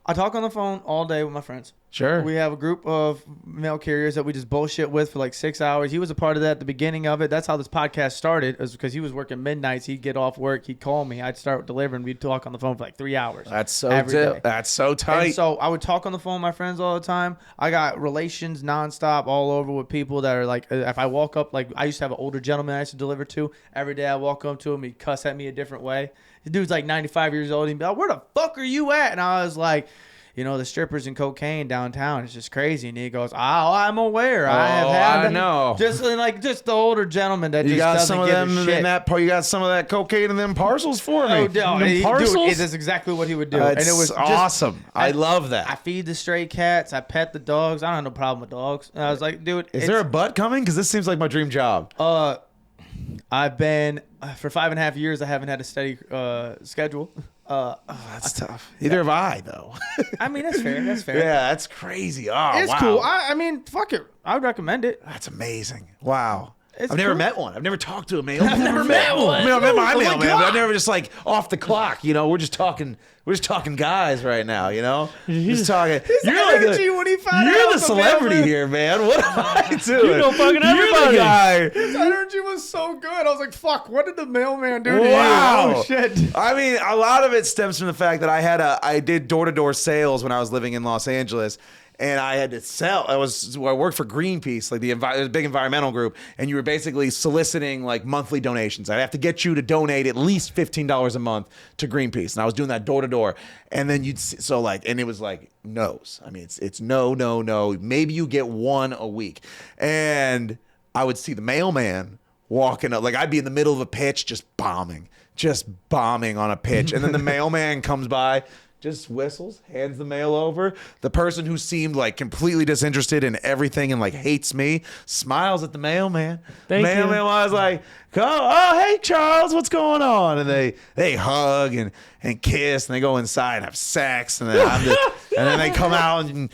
I talk on the phone all day with my friends. Sure. We have a group of mail carriers that we just bullshit with for like 6 hours. He was a part of that at the beginning of it. That's how this podcast started, is because he was working midnights. He'd get off work. He'd call me. I'd start delivering. We'd talk on the phone for like 3 hours. That's so day. That's so tight. And so I would talk on the phone with my friends all the time. I got relations nonstop all over with people that are like, if I walk up, like I used to have an older gentleman I used to deliver to. Every day I walk up to him, he'd cuss at me a different way. The dude's like 95 years old. He'd be like, where the fuck are you at? And I was like, you know, the strippers and cocaine downtown is just crazy. And he goes, I'm aware. I have had them. know. Just the older gentleman that You just got doesn't some of give them a shit. in that. You got some of that cocaine in them parcels for me. Oh, dude, parcels. that's exactly what he would do. That's and it was awesome. I love that. I feed the stray cats. I pet the dogs. I don't have no problem with dogs. And I was like, dude, is there a butt coming? Because this seems like my dream job. I've been for 5.5 years. I haven't had a steady schedule. That's tough. Neither have I, though. I mean, that's fair. That's fair. Yeah, that's crazy. Oh, It's wow. cool. I mean, fuck it. I would recommend it. That's amazing. Wow. It's I've never cool. met one. I've never talked to a mailman. I've never met one. I mean, I've met my Oh my mailman, but God. I've never just like off the clock. You know, we're just talking guys right now. You know, just talking. You're energy when he found out you're the the celebrity mailman. here, man. What am I doing? You know fucking You're everybody. the guy. His energy was so good. I was like, fuck, what did the mailman do to Wow. you? Oh, shit. I mean, a lot of it stems from the fact that I did door-to-door sales when I was living in Los Angeles. And I had to sell. I worked for Greenpeace, like the big environmental group, and you were basically soliciting like monthly donations. I'd have to get you to donate at least $15 a month to Greenpeace, and I was doing that door to door. And then and it was like no's. I mean, it's no, no, no. Maybe you get one a week, and I would see the mailman walking up. Like I'd be in the middle of a pitch, just bombing on a pitch, and then the mailman comes by. Just whistles, hands the mail over. The person who seemed like completely disinterested in everything and like hates me smiles at the mailman. Thank you. Mailman was like, "Oh, hey Charles, what's going on?" And they hug and kiss and they go inside and have sex and then they come out and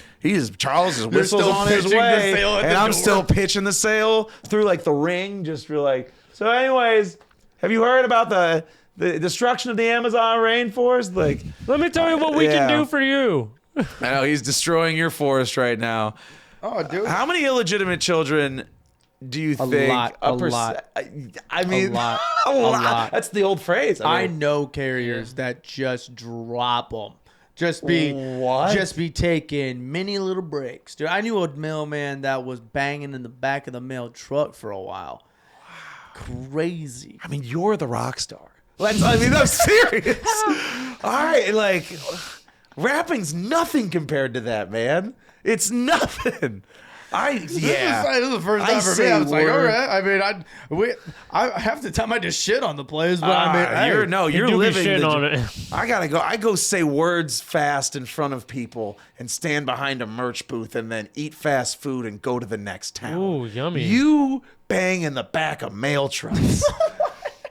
Charles just whistles still on his pitching the way sale at and the I'm door. still pitching the sale through like the ring. Just for like, so anyways, have you heard about the destruction of the Amazon rainforest? Like, Let me tell you what we can do for you. I know he's destroying your forest right now. Oh, dude. How many illegitimate children do you think? lot. I mean, A lot. a A lot. lot. That's the old phrase. I mean, know carriers that just drop them. Just be taking many little breaks. Dude, I knew a mailman that was banging in the back of the mail truck for a while. Crazy. I mean, you're the rock star. I'm serious. All right, like, rapping's nothing compared to that, man. It's nothing. This is the first I time for me. say I was like, all word. right. I mean, I half the time I just shit on the plays, but I mean, hey, you're You do be living shitting on it. I gotta go. I go say words fast in front of people and stand behind a merch booth and then eat fast food and go to the next town. Ooh, yummy. You bang in the back of mail trucks.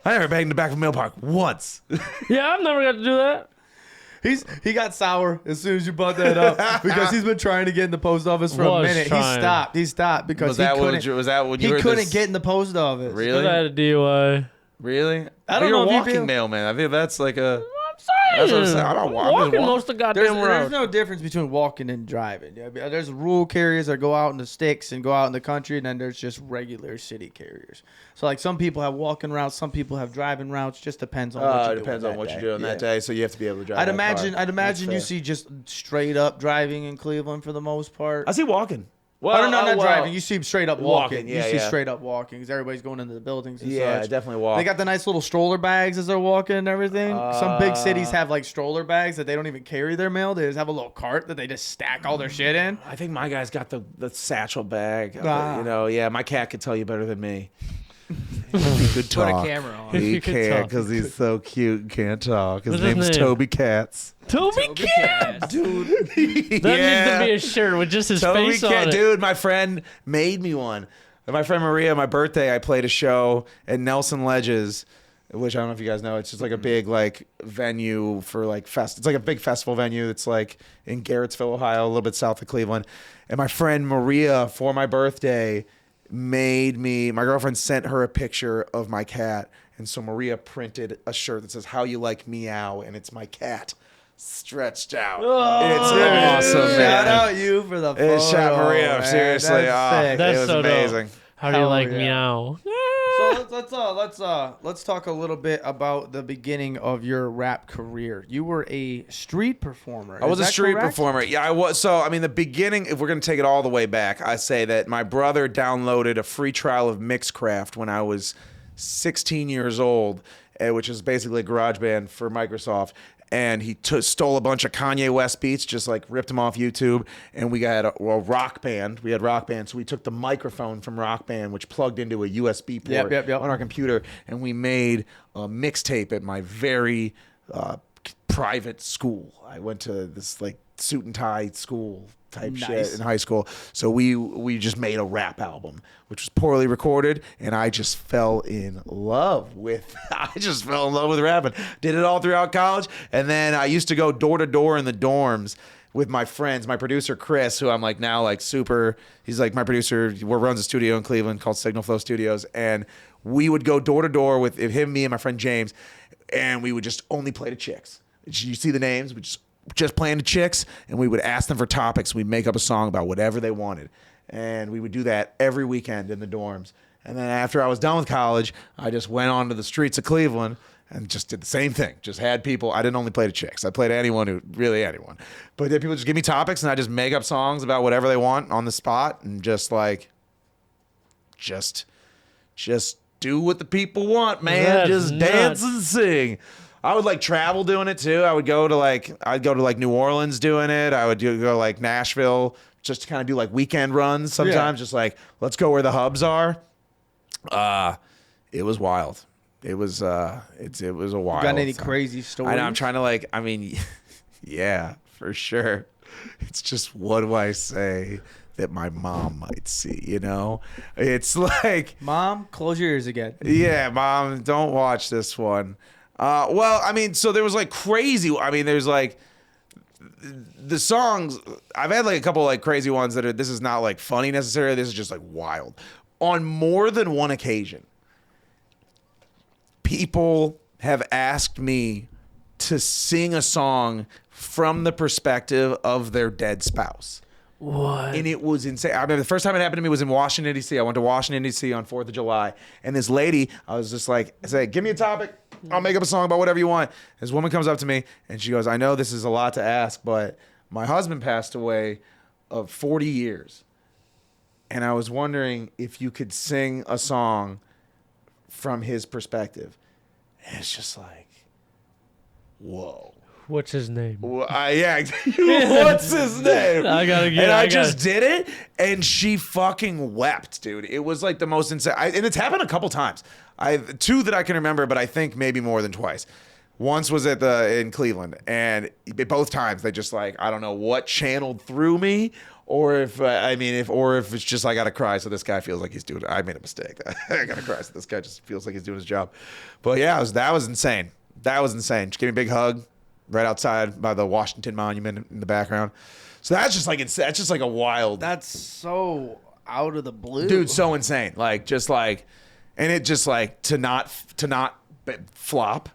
I never banged in the back of a mail park once. Yeah, I've never got to do that. he got sour as soon as you brought that up because he's been trying to get in the post office for a minute. He stopped because Was that when you he heard couldn't this? get in the post office. Really? I had a DUI. Really? I don't You're know a if walking you'd be- mailman. I think that's like a. I'm That's what I'm saying. saying. I'm I'm just walking walking. most of the goddamn There's road. no difference between walking and driving. Yeah, there's rural carriers that go out in the sticks and go out in the country, and then there's just regular city carriers. So like some people have walking routes, some people have driving routes. Just depends on what It depends on what you're doing that day. So you have to be able to drive. I'd that imagine car. you That's see just straight up driving in Cleveland for the most part. fair. I see walking. Well, not driving. You see straight up walking. Walking, yeah, you see yeah. straight up walking because everybody's going into the buildings and Yeah, such. definitely walk. They got the nice little stroller bags as they're walking and everything. Some big cities have like stroller bags that they don't even carry their mail. They just have a little cart that they just stack all their shit in. I think my guy's got the satchel bag. Ah. You know, yeah, my cat could tell you better than me. He could talk. Put a camera on. He He could can't talk. because he's so cute and can't talk. His What's his name's name? Toby Cats. Toby Cat. Dude. That needs to be a shirt with just his Toby face Cat. on it. Dude, my friend made me one. My friend Maria, my birthday, I played a show at Nelson Ledges, which I don't know if you guys know. It's just like a big like venue for like It's like a big festival venue. It's like in Garrettsville, Ohio, a little bit south of Cleveland. And my friend Maria, for my birthday, my girlfriend sent her a picture of my cat. And so Maria printed a shirt that says, "How you like meow," and it's my cat stretched out. It's awesome, man. Shout out you for the photo. Shout Maria, man. seriously. That's sick. That's it was so dope. amazing. How do you Hell like yeah. meow? So let's talk a little bit about the beginning of your rap career. You were a street performer. I was Is a that street correct? performer. Yeah, I was. So, I mean, the beginning, if we're going to take it all the way back, I say that my brother downloaded a free trial of Mixcraft when I was 16 years old, which is basically a garage band for Microsoft. And he stole a bunch of Kanye West beats, just like ripped them off YouTube. And we got a Rock Band. We had Rock Band. So we took the microphone from Rock Band, which plugged into a USB port Yep. on our computer. And we made a mixtape at my very private school. I went to this like suit and tie school type shit in high school. So we just made a rap album, which was poorly recorded, and I just fell in love with rapping. Did it all throughout college, and then I used to go door to door in the dorms with my friends. My producer Chris, who I'm like now like super, he's like my producer, runs a studio in Cleveland called Signal Flow Studios, and we would go door to door with him, me, and my friend James, and we would just only play to chicks. You see the names, we just playing to chicks, and we would ask them for topics. We'd make up a song about whatever they wanted, and we would do that every weekend in the dorms. And then after I was done with college, I just went onto the streets of Cleveland and just did the same thing. Just had people. I didn't only play to chicks. I played to anyone. But then people just give me topics, and I just make up songs about whatever they want on the spot, and just do what the people want, man. That's just dance nuts. and sing. I would like travel doing it too. I'd go to New Orleans doing it. I would go to like Nashville just to kind of do like weekend runs sometimes. Just like, let's go where the hubs are. It was wild. It was a wild. Got any time. crazy stories? I know, I'm trying to yeah, for sure. It's just, what do I say that my mom might see, you know? It's like, Mom, close your ears again. yeah, Mom, don't watch this one. Well, I mean, so there was like crazy. I mean, there's like the songs. I've had like a couple like crazy ones that are. This is not like funny necessarily. This is just like wild. On more than one occasion, people have asked me to sing a song from the perspective of their dead spouse. What? And it was insane. I remember the first time it happened to me was in Washington, D.C. I went to Washington, D.C. on 4th of July. And this lady, I was just like, I said, give me a topic. I'll make up a song about whatever you want. This woman comes up to me and she goes, I know this is a lot to ask, but my husband passed away of 40 years. And I was wondering if you could sing a song from his perspective. And it's just like, whoa. What's his name? Yeah, what's his name? I just did it, and she fucking wept, dude. It was like the most insane. And it's happened a couple times. Two that I can remember, but I think maybe more than twice. Once was in Cleveland, and both times they just like, I don't know what channeled through me, or if it's just I gotta cry, so this guy feels like he's doing. I made a mistake. I gotta cry, so this guy just feels like he's doing his job. But yeah, that was insane. That was insane. She gave me a big hug. Right outside by the Washington Monument in the background. So that's just like a wild. That's so out of the blue, dude. So insane. Like just like, and it just like to not flop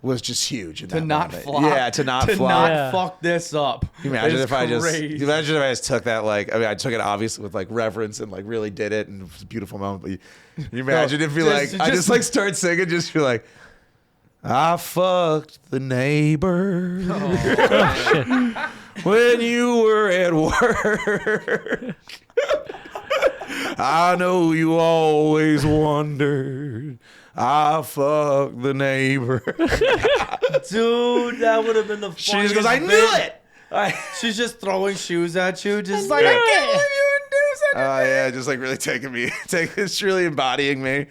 was just huge. To not flop. Yeah, to not flop. To not fuck this up. Can you imagine if I just took that like, I mean, I took it obviously with like reverence and like really did it, and it was a beautiful moment. But you imagine if you like, I just like start singing, just feel like, I fucked the neighbor when you were at work. I know you always wondered. I fucked the neighbor. Dude, that would have been the funniest. She just goes, I knew it. She's just throwing shoes at you, just like, I can't believe you would do such a thing. Yeah, just like really it's really embodying me.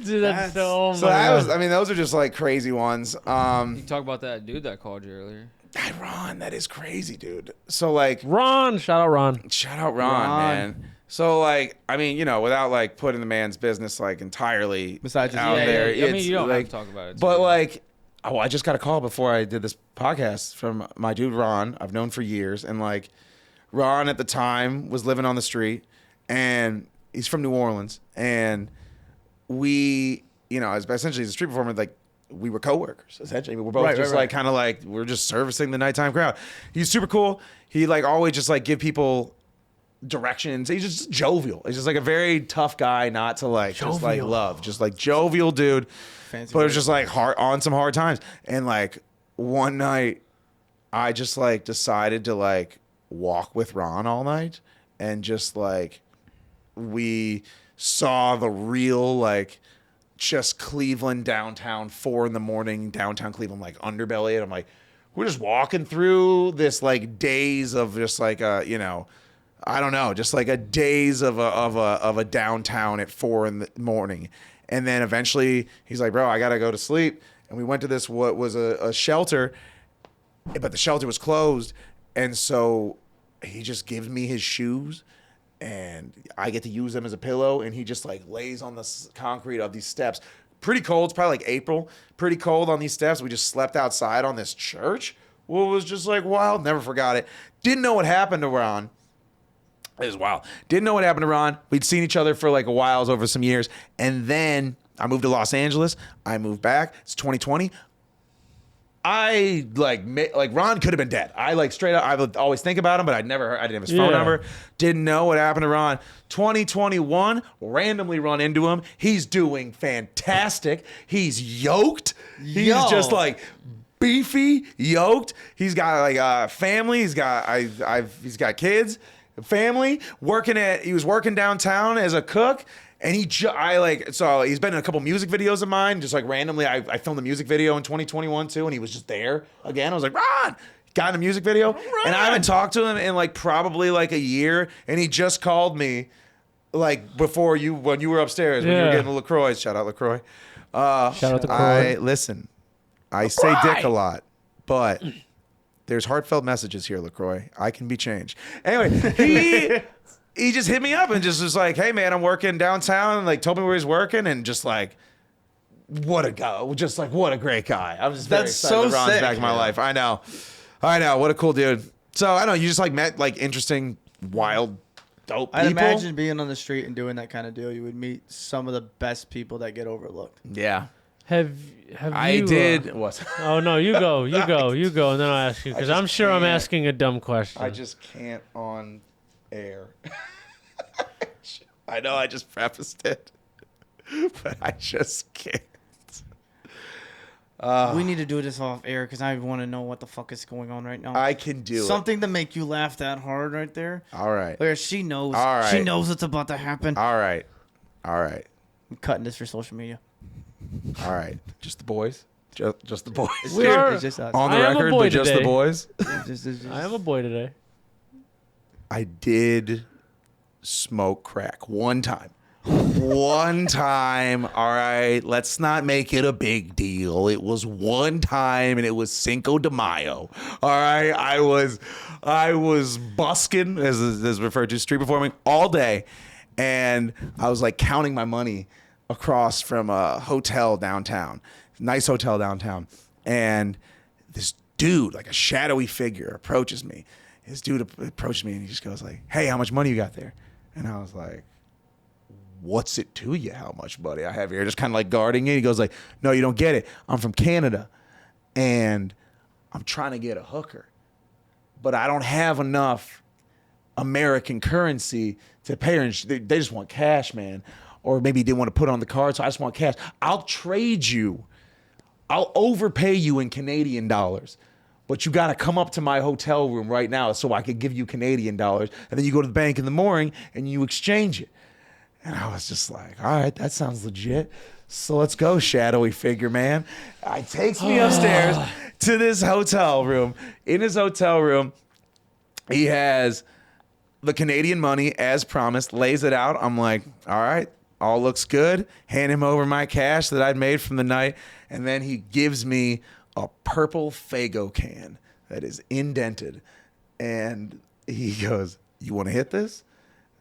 Dude, that's so those are just like crazy ones. You talk about that dude that called you earlier. Ron, that is crazy, dude. So like Ron, shout out Ron, man. So like, I mean, you know, without like putting the man's business like entirely besides out there. Yeah. I mean, you don't like, have to talk about it. But like, I just got a call before I did this podcast from my dude Ron. I've known for years, and like, Ron at the time was living on the street, and he's from New Orleans, and we, you know, as essentially as a street performer, like we were coworkers. Essentially, we were both kind of like we're just servicing the nighttime crowd. He's super cool. He like always just like give people directions. He's just jovial. He's just like a very tough guy, not to like just like love, just like jovial dude. Fancy but it was just like some hard times. And like one night, I just like decided to like walk with Ron all night, and just like we saw the real like just Cleveland downtown, 4 a.m, downtown Cleveland, like underbelly. And I'm like, we're just walking through this like days of just like you know, I don't know, just like a days of a downtown at 4 a.m. And then eventually he's like, bro, I gotta go to sleep. And we went to this what was a shelter, but the shelter was closed. And so he just gives me his shoes, and I get to use them as a pillow, and he just like lays on the concrete of these steps. Pretty cold. It's probably like April. Pretty cold on these steps. We just slept outside on this church. Well, it was just like wild. Never forgot it. Didn't know what happened to Ron. It was wild. Didn't know what happened to Ron. We'd seen each other for like a while over some years. And then I moved to Los Angeles. I moved back. It's 2020. I like Ron could have been dead. I like straight up, I would always think about him, but I didn't have his phone number. Didn't know what happened to Ron. 2021, randomly run into him. He's doing fantastic. He's yoked. He's just like beefy, yoked. He's got like family. He's got kids, family. He was working downtown as a cook. And he's been in a couple music videos of mine, just like randomly. I filmed a music video in 2021 too, and he was just there again. I was like, Ron, got in a music video. Ron. And I haven't talked to him in like probably like a year. And he just called me like when you were upstairs, when you were getting the LaCroix. Shout out LaCroix. Shout out LaCroix. Listen, I say dick a lot, but there's heartfelt messages here, LaCroix. I can be changed. Anyway, he just hit me up and just was like, hey, man, I'm working downtown. And like told me where he's working, and just like, what a guy. Just like, what a great guy. I'm just very excited that Ron's back in my life. I know. What a cool dude. So I know you just like met like interesting, wild, dope people. I'd imagine being on the street and doing that kind of deal, you would meet some of the best people that get overlooked. Yeah. Have I you, did. What? Oh, no, you go, and then I'll ask you, because I'm sure I'm asking a dumb question. I just can't on air. I know I just prefaced it, but I just can't. We need to do this off air because I want to know what the fuck is going on right now. I can do something to make you laugh that hard right there. All right. Where she knows. All right. She knows it's about to happen. All right. I'm cutting this for social media. All right. Just the boys. Just the boys. It's just us. On the record, but just the boys. I am a boy today. I did smoke crack one time. One time. All right. Let's not make it a big deal. It was one time, and it was Cinco de Mayo. All right. I was busking, as referred to, street performing all day, and I was like counting my money across from a hotel downtown, nice hotel downtown, and this dude, like a shadowy figure, approaches me. This dude approached me, and he just goes like, hey, how much money you got there? And I was like, what's it to you how much money I have here? Just kind of like guarding it. He goes like, no, you don't get it. I'm from Canada, and I'm trying to get a hooker, but I don't have enough American currency to pay her. And they just want cash, man. Or maybe he didn't want to put it on the card, so I just want cash. I'll trade you. I'll overpay you in Canadian dollars. But you got to come up to my hotel room right now so I could give you Canadian dollars. And then you go to the bank in the morning and you exchange it. And I was just like, all right, that sounds legit. So let's go, shadowy figure, man. He takes me upstairs to this hotel room. In his hotel room, he has the Canadian money as promised, lays it out. I'm like, all right, all looks good. Hand him over my cash that I'd made from the night. And then he gives me a purple Faygo can that is indented. And he goes, you want to hit this?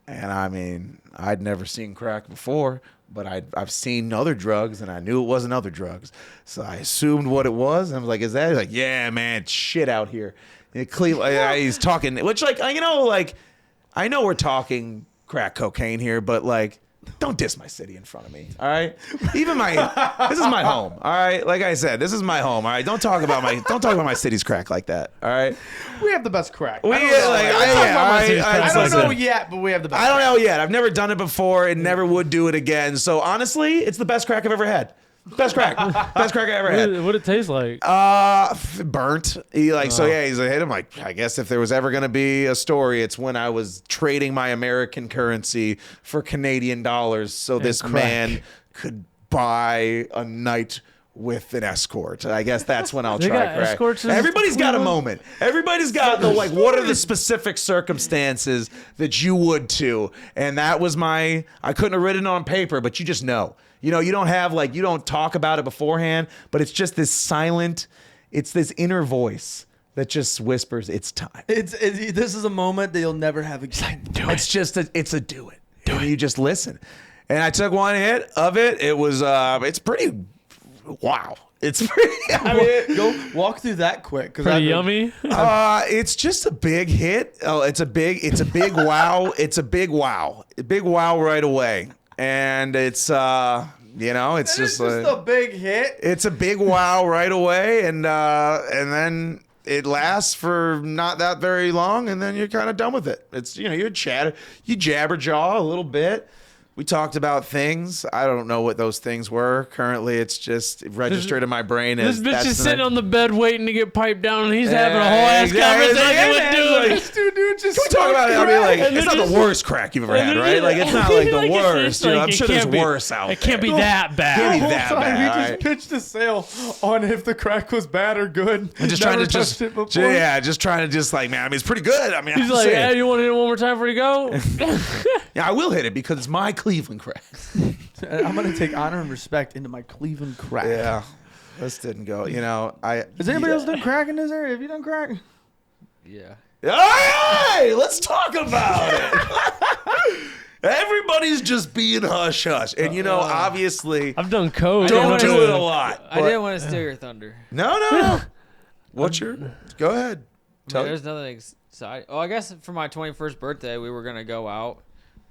And I mean, I'd never seen crack before, but I've seen other drugs, and I knew it wasn't other drugs. So I assumed what it was. And I was like, is that? He's like, yeah, man, it's shit out here. And he's talking, which like, you know, like, I know we're talking crack cocaine here, but like, don't diss my city in front of me, all right? This is my home, all right? Like I said, this is my home, all right? Don't talk about my city's crack like that, all right? We have the best crack. I don't know yet, but we have the best. I don't know yet. I've never done it before and never would do it again. So honestly, it's the best crack I've ever had. Best crack I ever had. What it taste like? Burnt. So yeah, he's like, hit him. Like, I guess if there was ever gonna be a story, it's when I was trading my American currency for Canadian dollars, so this man could buy a night with an escort. I guess that's when I'll try crack. Everybody's got a moment. Everybody's got the like, what are the specific circumstances that you would too? And that was I couldn't have written it on paper, but you just know. You know, you don't have you don't talk about it beforehand, but it's just this silent, it's this inner voice that just whispers, "It's time." This is a moment that you'll never have again. It's just it's a do it. And you just listen. And I took one hit of it. It was it's pretty wow. It's pretty. I mean, go walk through that quick. Pretty yummy. It's just a big hit. Oh, it's a big wow. It's a big wow. A big wow right away. And it's it's just a big hit. It's a big wow right away, and then it lasts for not that very long, and then you're kind of done with it. It's you jabber jaw a little bit. We talked about things. I don't know what those things were. Currently, it's just registered in my brain. This bitch is sitting on the bed waiting to get piped down, and he's having a whole ass conversation with dude. Dude, just can we talk about it? I mean, like, it's not the worst crack you've ever had, right? Like, it's not like the worst. I'm sure there's worse out there. It can't be that bad. Can't be that bad. He just pitched a sale on if the crack was bad or good. I'm just trying to like, man, I mean, it's pretty good. I mean, he's like, hey, you want to hit it one more time before you go? Yeah, I will hit it because it's my Cleveland crack. I'm gonna take honor and respect into my Cleveland crack. Yeah, this didn't go. Has anybody else done crack in this area? Have you done crack? Yeah. All right, let's talk about it. Everybody's just being hush hush, and obviously, I've done coke. Don't do it a lot. I didn't want to steal your thunder. No. What's your? Go ahead. There's nothing exciting. Oh, I guess for my 21st birthday, we were gonna go out,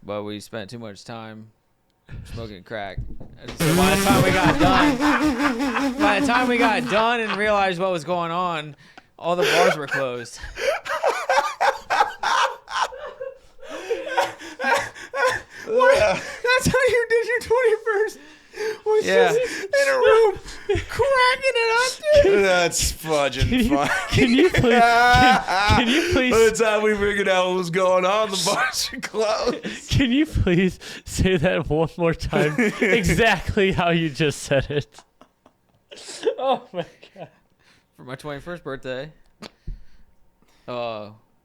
but we spent too much time smoking crack. So by the time we got done and realized what was going on, all the bars were closed. What? That's how you did your 21st? Was just in a room cracking it up, dude. That's fudging fun. Can you please? Can you please? By the time we figured out what was going on, the bars are closed. Can you please say that one more time? Exactly how you just said it. Oh my god. For my 21st birthday, we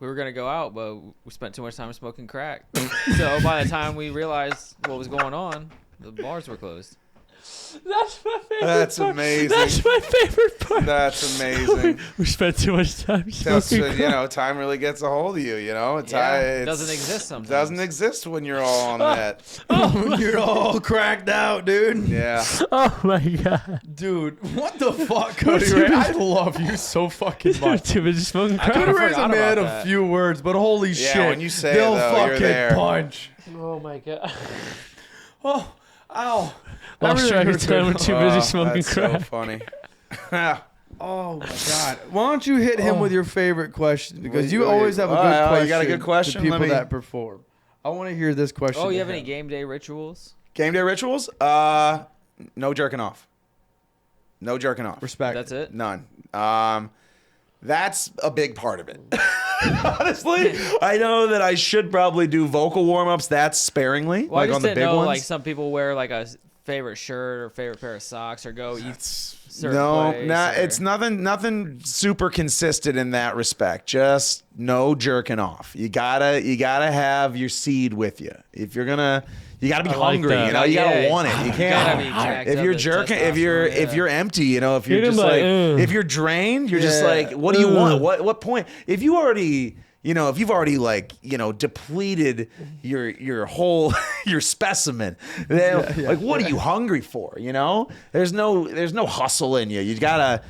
were gonna go out, but we spent too much time smoking crack. So by the time we realized what was going on, the bars were closed. That's my favorite That's part. amazing. That's my favorite part. That's amazing. We spent too much time smoking crack. Time really gets a hold of you, It doesn't exist sometimes. Doesn't exist when you're all on that. You're all cracked out, dude. Yeah. Oh my god. Dude, what the fuck, Cody Ray? I love you so fucking much. Too busy smoking crack. Cody Ray's a man of few words, but holy shit. When you say they'll it, though, fucking you're there. punch. Oh my god. Oh, ow. Lost track of time when too busy smoking that's crack. so funny. Oh my god! Why don't you hit him with your favorite question? Because you Wait, always have a good question. You got a good question? To people that perform. I want to hear this question. Oh, you have any game day rituals? Game day rituals? No jerking off. No jerking off. Respect. That's it? None. That's a big part of it. Honestly, I know that I should probably do vocal warm-ups. That's sparingly, Well, like I just on the didn't big know, ones. like some people wear like a favorite shirt or favorite pair of socks or go eat certain No, place, or... it's nothing super consistent in that respect. Just no jerking off. You gotta have your seed with you. If you're gonna, you gotta be hungry. That. You gotta want it. You can't. If you're jerking, if you're empty, if you're just like, if you're drained, you're just like, what do you want? What point? If you already. If you've already depleted your whole your specimen, then what are you hungry for? There's no hustle in you. You gotta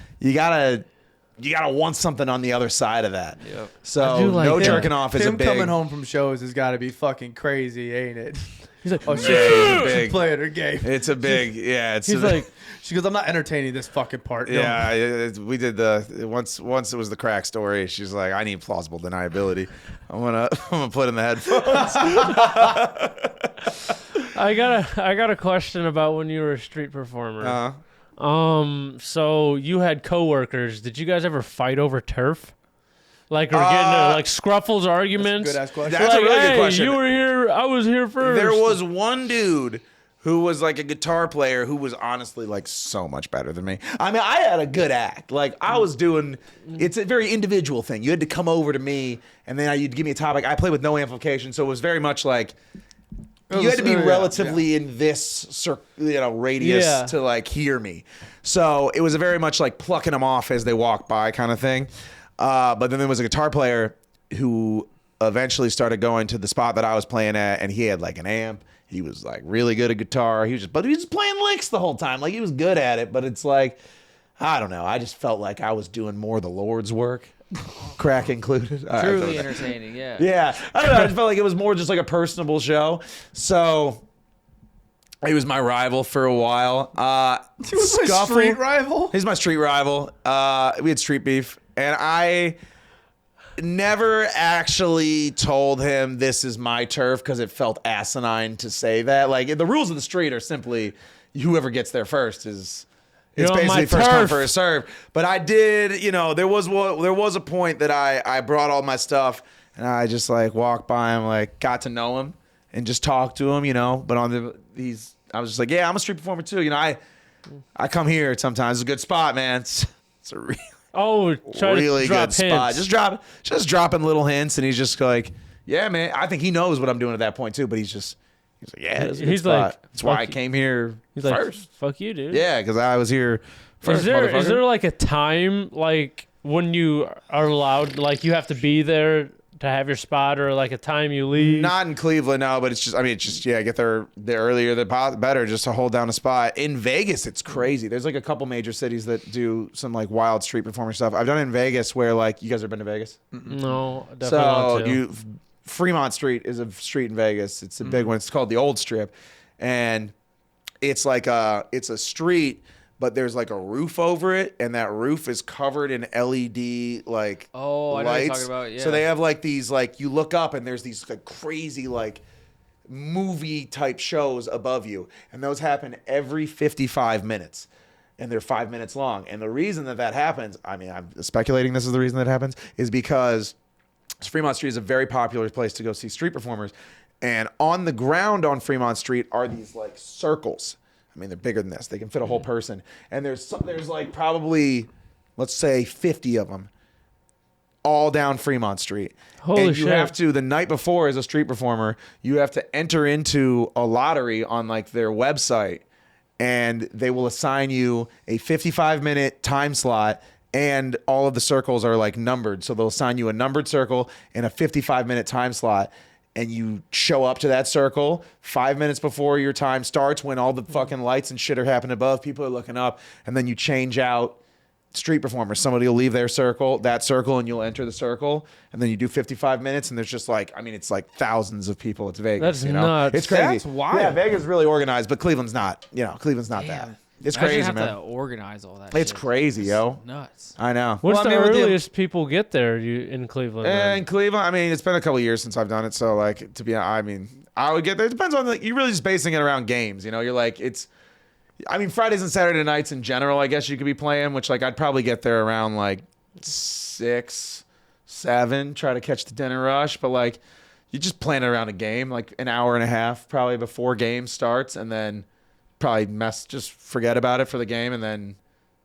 want something on the other side of that. Yep. So no jerking off is a big. Coming home from shows has got to be fucking crazy, ain't it? He's like, oh shit, she's playing her game. It's a big, He's like, she goes, I'm not entertaining this fucking part. Yeah, we did once it was the crack story. She's like, I need plausible deniability. I'm gonna put in the headphones. I got a question about when you were a street performer. So you had coworkers. Did you guys ever fight over turf? Or get into scruffles, arguments? Good ass question. That's a really good question. You were here. I was here first. There was one dude who was like a guitar player who was honestly so much better than me. I mean, I had a good act. I was doing, it's a very individual thing. You had to come over to me and then you'd give me a topic. I played with no amplification, so it was very much you had to be relatively in this radius to hear me. So it was a very much plucking them off as they walk by kind of thing. But then there was a guitar player who eventually started going to the spot that I was playing at, and he had like an amp. He was like really good at guitar. He was just playing licks the whole time. Like he was good at it, but it's like, I don't know. I just felt like I was doing more of the Lord's work, crack included. Truly entertaining, yeah. Yeah. I don't know. I just felt like it was more just like a personable show. So he was my rival for a while. He was my street rival? He's my street rival. We had street beef, and I never actually told him this is my turf because it felt asinine to say that. Like the rules of the street are simply whoever gets there first is. It's basically first come, first serve. But I did, there was a point that I brought all my stuff and I just like walked by him, like got to know him and just talked to him, But I was just like, yeah, I'm a street performer too. I come here sometimes. It's a good spot, man. It's a really good spot. Just dropping little hints, and he's just like, yeah, man. I think he knows what I'm doing at that point too. But he's like, yeah, it's a good spot. Like, that's why I came here first. Like, fuck you, dude. Yeah, because I was here first. Is there like a time like when you are allowed, like you have to be there to have your spot, or like a time you leave? Not in Cleveland, no. But it's just get there the earlier the better, just to hold down a spot. In Vegas, it's crazy. There's like a couple major cities that do some like wild street performer stuff. I've done it in Vegas, where like you guys ever been to Vegas? No, definitely not. Fremont Street is a street in Vegas. It's a big one. It's called the Old Strip, and it's like it's a street, but there's like a roof over it, and that roof is covered in LED like lights. I know what you're talking about. Yeah. So they have like these like you look up and there's these like crazy like movie type shows above you, and those happen every 55 minutes. And they're 5 minutes long. And the reason that happens, I mean, I'm speculating this is the reason that happens, is because Fremont Street is a very popular place to go see street performers. And on the ground on Fremont Street are these like circles. I mean, they're bigger than this. They can fit a whole person. And there's like probably, let's say 50 of them all down Fremont Street. Holy and you shit. have to, the night before as a street performer, you have to enter into a lottery on like their website, and they will assign you a 55-minute time slot. And all of the circles are like numbered. So they'll assign you a numbered circle and a 55-minute time slot. And you show up to that circle 5 minutes before your time starts, when all the fucking lights and shit are happening above. People are looking up. And then you change out street performers. Somebody will leave that circle, and you'll enter the circle. And then you do 55 minutes. And there's just like, I mean, it's like thousands of people. It's Vegas. That's nuts. It's crazy. That's wild. Yeah, Vegas is really organized, but Cleveland's not. Cleveland's not that. It's crazy, have man. to organize all that. It's shit. crazy, yo. Nuts. I know. What's Well, I the mean, with the- earliest people get there in Cleveland? In Cleveland, I mean, it's been a couple of years since I've done it. So, like, I would get there. It depends on, like, you're really just basing it around games. You're like, Fridays and Saturday nights in general, I guess you could be playing, which, like, I'd probably get there around, like, 6, 7, try to catch the dinner rush. But, like, you just plan it around a game, like, an hour and a half probably before game starts, and then probably just forget about it for the game, and then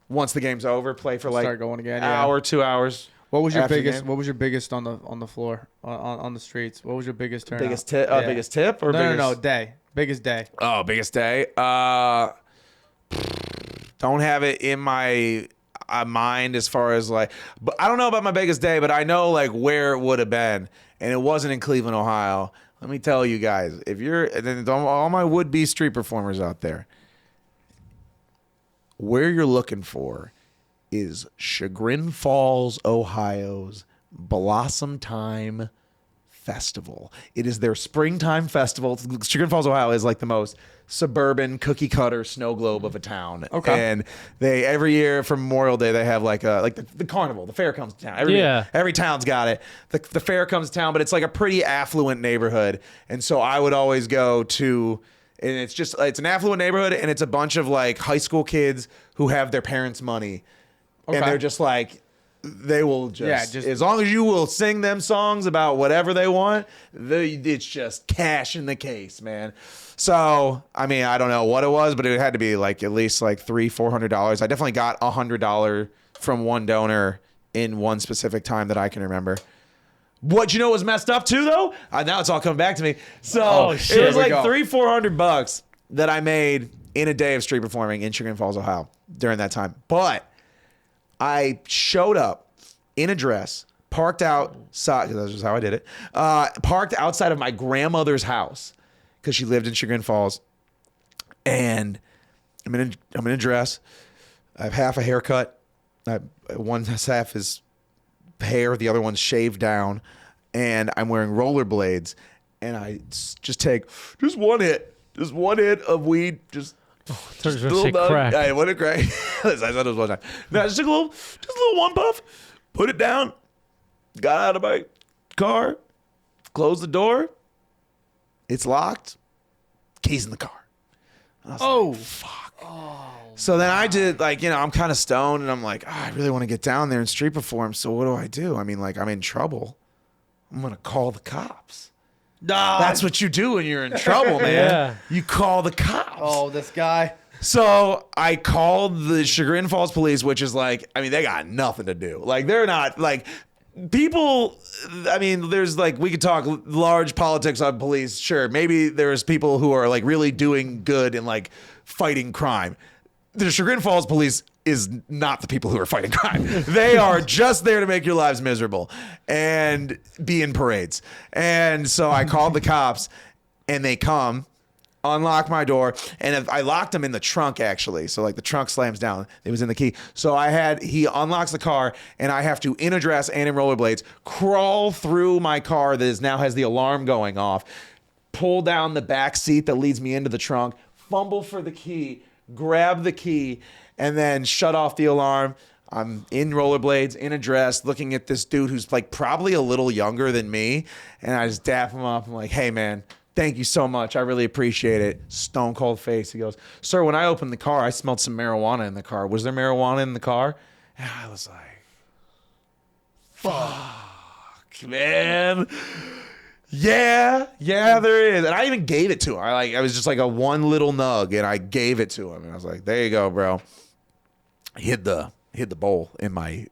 once the game's over, play for like Start going again, hour, 2 hours. What was your after the biggest? game. What was your biggest on the floor on the streets? What was your biggest turnout? Biggest tip or No, day. Biggest day. Oh, biggest day. Don't have it in my mind as far as like, but I don't know about my biggest day, but I know like where it would have been, and it wasn't in Cleveland, Ohio. Let me tell you guys, if you're, and then all my would-be street performers out there, where you're looking for is Chagrin Falls, Ohio's Blossom Time Festival. It is their springtime festival. Chagrin Falls, Ohio is like the most suburban cookie cutter snow globe of a town. Okay. And they every year for Memorial Day they have like the carnival, the fair comes to town. Every town's got it. The fair comes to town, but it's like a pretty affluent neighborhood. And so I would always go to, and it's an affluent neighborhood, and it's a bunch of like high school kids who have their parents' money. Okay. And they're just like, they will just as long as you will sing them songs about whatever they want, it's just cash in the case, man. So, I mean, I don't know what it was, but it had to be like at least like $300-400. I definitely got $100 from one donor in one specific time that I can remember. What was messed up too, though? Now it's all coming back to me. So it was like $300-400 that I made in a day of street performing in Chagrin Falls, Ohio during that time. But I showed up in a dress, parked outside, because that's just how I did it, parked outside of my grandmother's house because she lived in Chagrin Falls. And I'm in a dress. I have half a haircut. One half is hair, the other one's shaved down. And I'm wearing rollerblades. And I just take just one hit of weed, just a little crack. I want to crack. I thought it was one time. No, just a little one puff. Put it down. Got out of my car. Closed the door. It's locked. Keys in the car. Oh, like, fuck. Oh. So then I did, I'm kind of stoned, and I'm like, I really want to get down there and street perform. So what do? I mean, I'm in trouble. I'm gonna call the cops. Nah. That's what you do when you're in trouble, man. Yeah. You call the cops. Oh, this guy. So I called the Chagrin Falls police, which is they got nothing to do. They're not people. I mean, there's we could talk large politics on police. Sure. Maybe there's people who are really doing good and fighting crime. The Chagrin Falls police is not the people who are fighting crime. They are just there to make your lives miserable and be in parades. And so I called the cops, and they come, unlock my door, and I locked them in the trunk, actually. So the trunk slams down. It was in the key. So he unlocks the car, and I have to, in a dress and in rollerblades, crawl through my car that now has the alarm going off, pull down the back seat that leads me into the trunk, fumble for the key, grab the key, and then shut off the alarm. I'm in rollerblades, in a dress, looking at this dude who's probably a little younger than me. And I just dap him up. I'm like, hey, man, thank you so much. I really appreciate it. Stone cold face. He goes, sir, when I opened the car, I smelled some marijuana in the car. Was there marijuana in the car? And I was like, fuck, man. Yeah, there is. And I even gave it to him. I was just a one little nug, and I gave it to him. And I was like, there you go, bro. I hid the bowl in my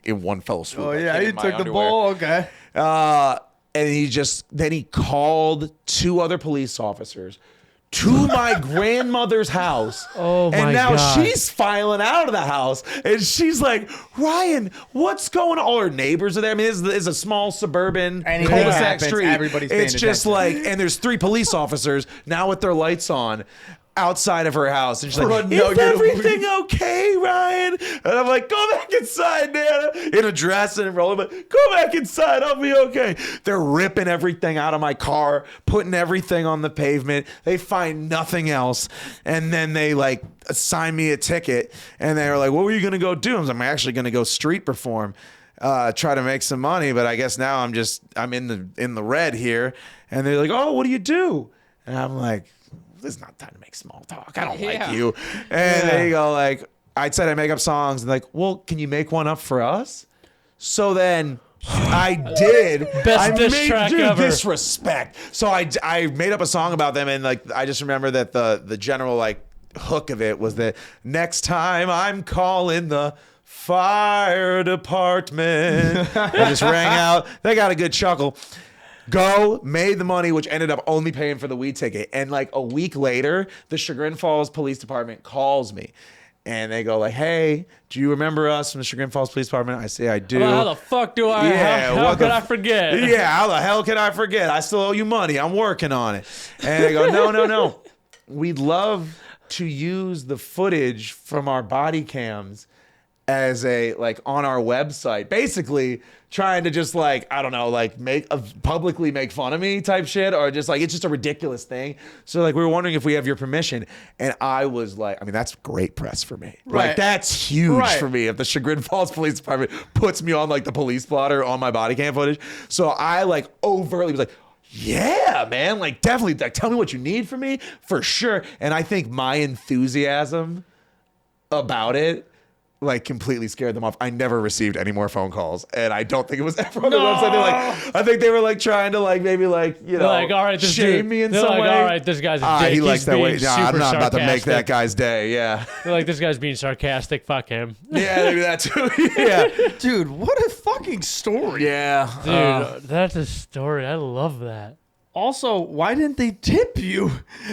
in one fell swoop. Oh yeah, you took the bowl. Okay. And he called two other police officers to my grandmother's house. Oh my God. And now she's filing out of the house, and she's like, Ryan, what's going on? All her neighbors are there. I mean, this is a small suburban cul-de-sac street. Everybody's paying It's just attention. and there's three police officers now with their lights on outside of her house, and she's like, is everything okay, Ryan? And I'm like, go back inside, Nana, in a dress and rolling, but go back inside, I'll be okay. They're ripping everything out of my car, putting everything on the pavement. They find nothing else, and then they assign me a ticket, and they were like, what were you gonna go do? I'm actually gonna go street perform, try to make some money, but I guess now I'm in the red here. And they're like, oh, what do? And I'm like, this is not time to make small talk. I don't like you. And they go I said I make up songs. And well, can you make one up for us? So then I did. Best diss track ever. Disrespect. So I made up a song about them, and I just remember that the general hook of it was that next time I'm calling the fire department. It just rang out. They got a good chuckle. Made the money, which ended up only paying for the weed ticket. And a week later, the Chagrin Falls Police Department calls me. And they go hey, do you remember us from the Chagrin Falls Police Department? I say, I do. Well, how the fuck do I? Yeah, how could I forget? Yeah, how the hell can I forget? I still owe you money. I'm working on it. And they go, no. We'd love to use the footage from our body cams as on our website, basically trying to just I don't know, publicly make fun of me type shit, or just it's just a ridiculous thing. So we were wondering if we have your permission. And I was that's great press for me. Right. That's huge for me if the Chagrin Falls Police Department puts me on the police blotter on my body cam footage. So I overtly was yeah, man, definitely, tell me what you need from me, for sure. And I think my enthusiasm about it completely scared them off. I never received any more phone calls, and I don't think it was ever on the website. I think they were trying to maybe all right, this shame dude, me in some way. All right, this guy's a dick. He likes that way. Nah, I'm not about to make that sarcastic. guy's day. Yeah. They're this guy's being sarcastic. Fuck him. Yeah, maybe that too. Yeah. Dude, what a fucking story. Yeah. Dude, that's a story. I love that. Also, why didn't they tip you?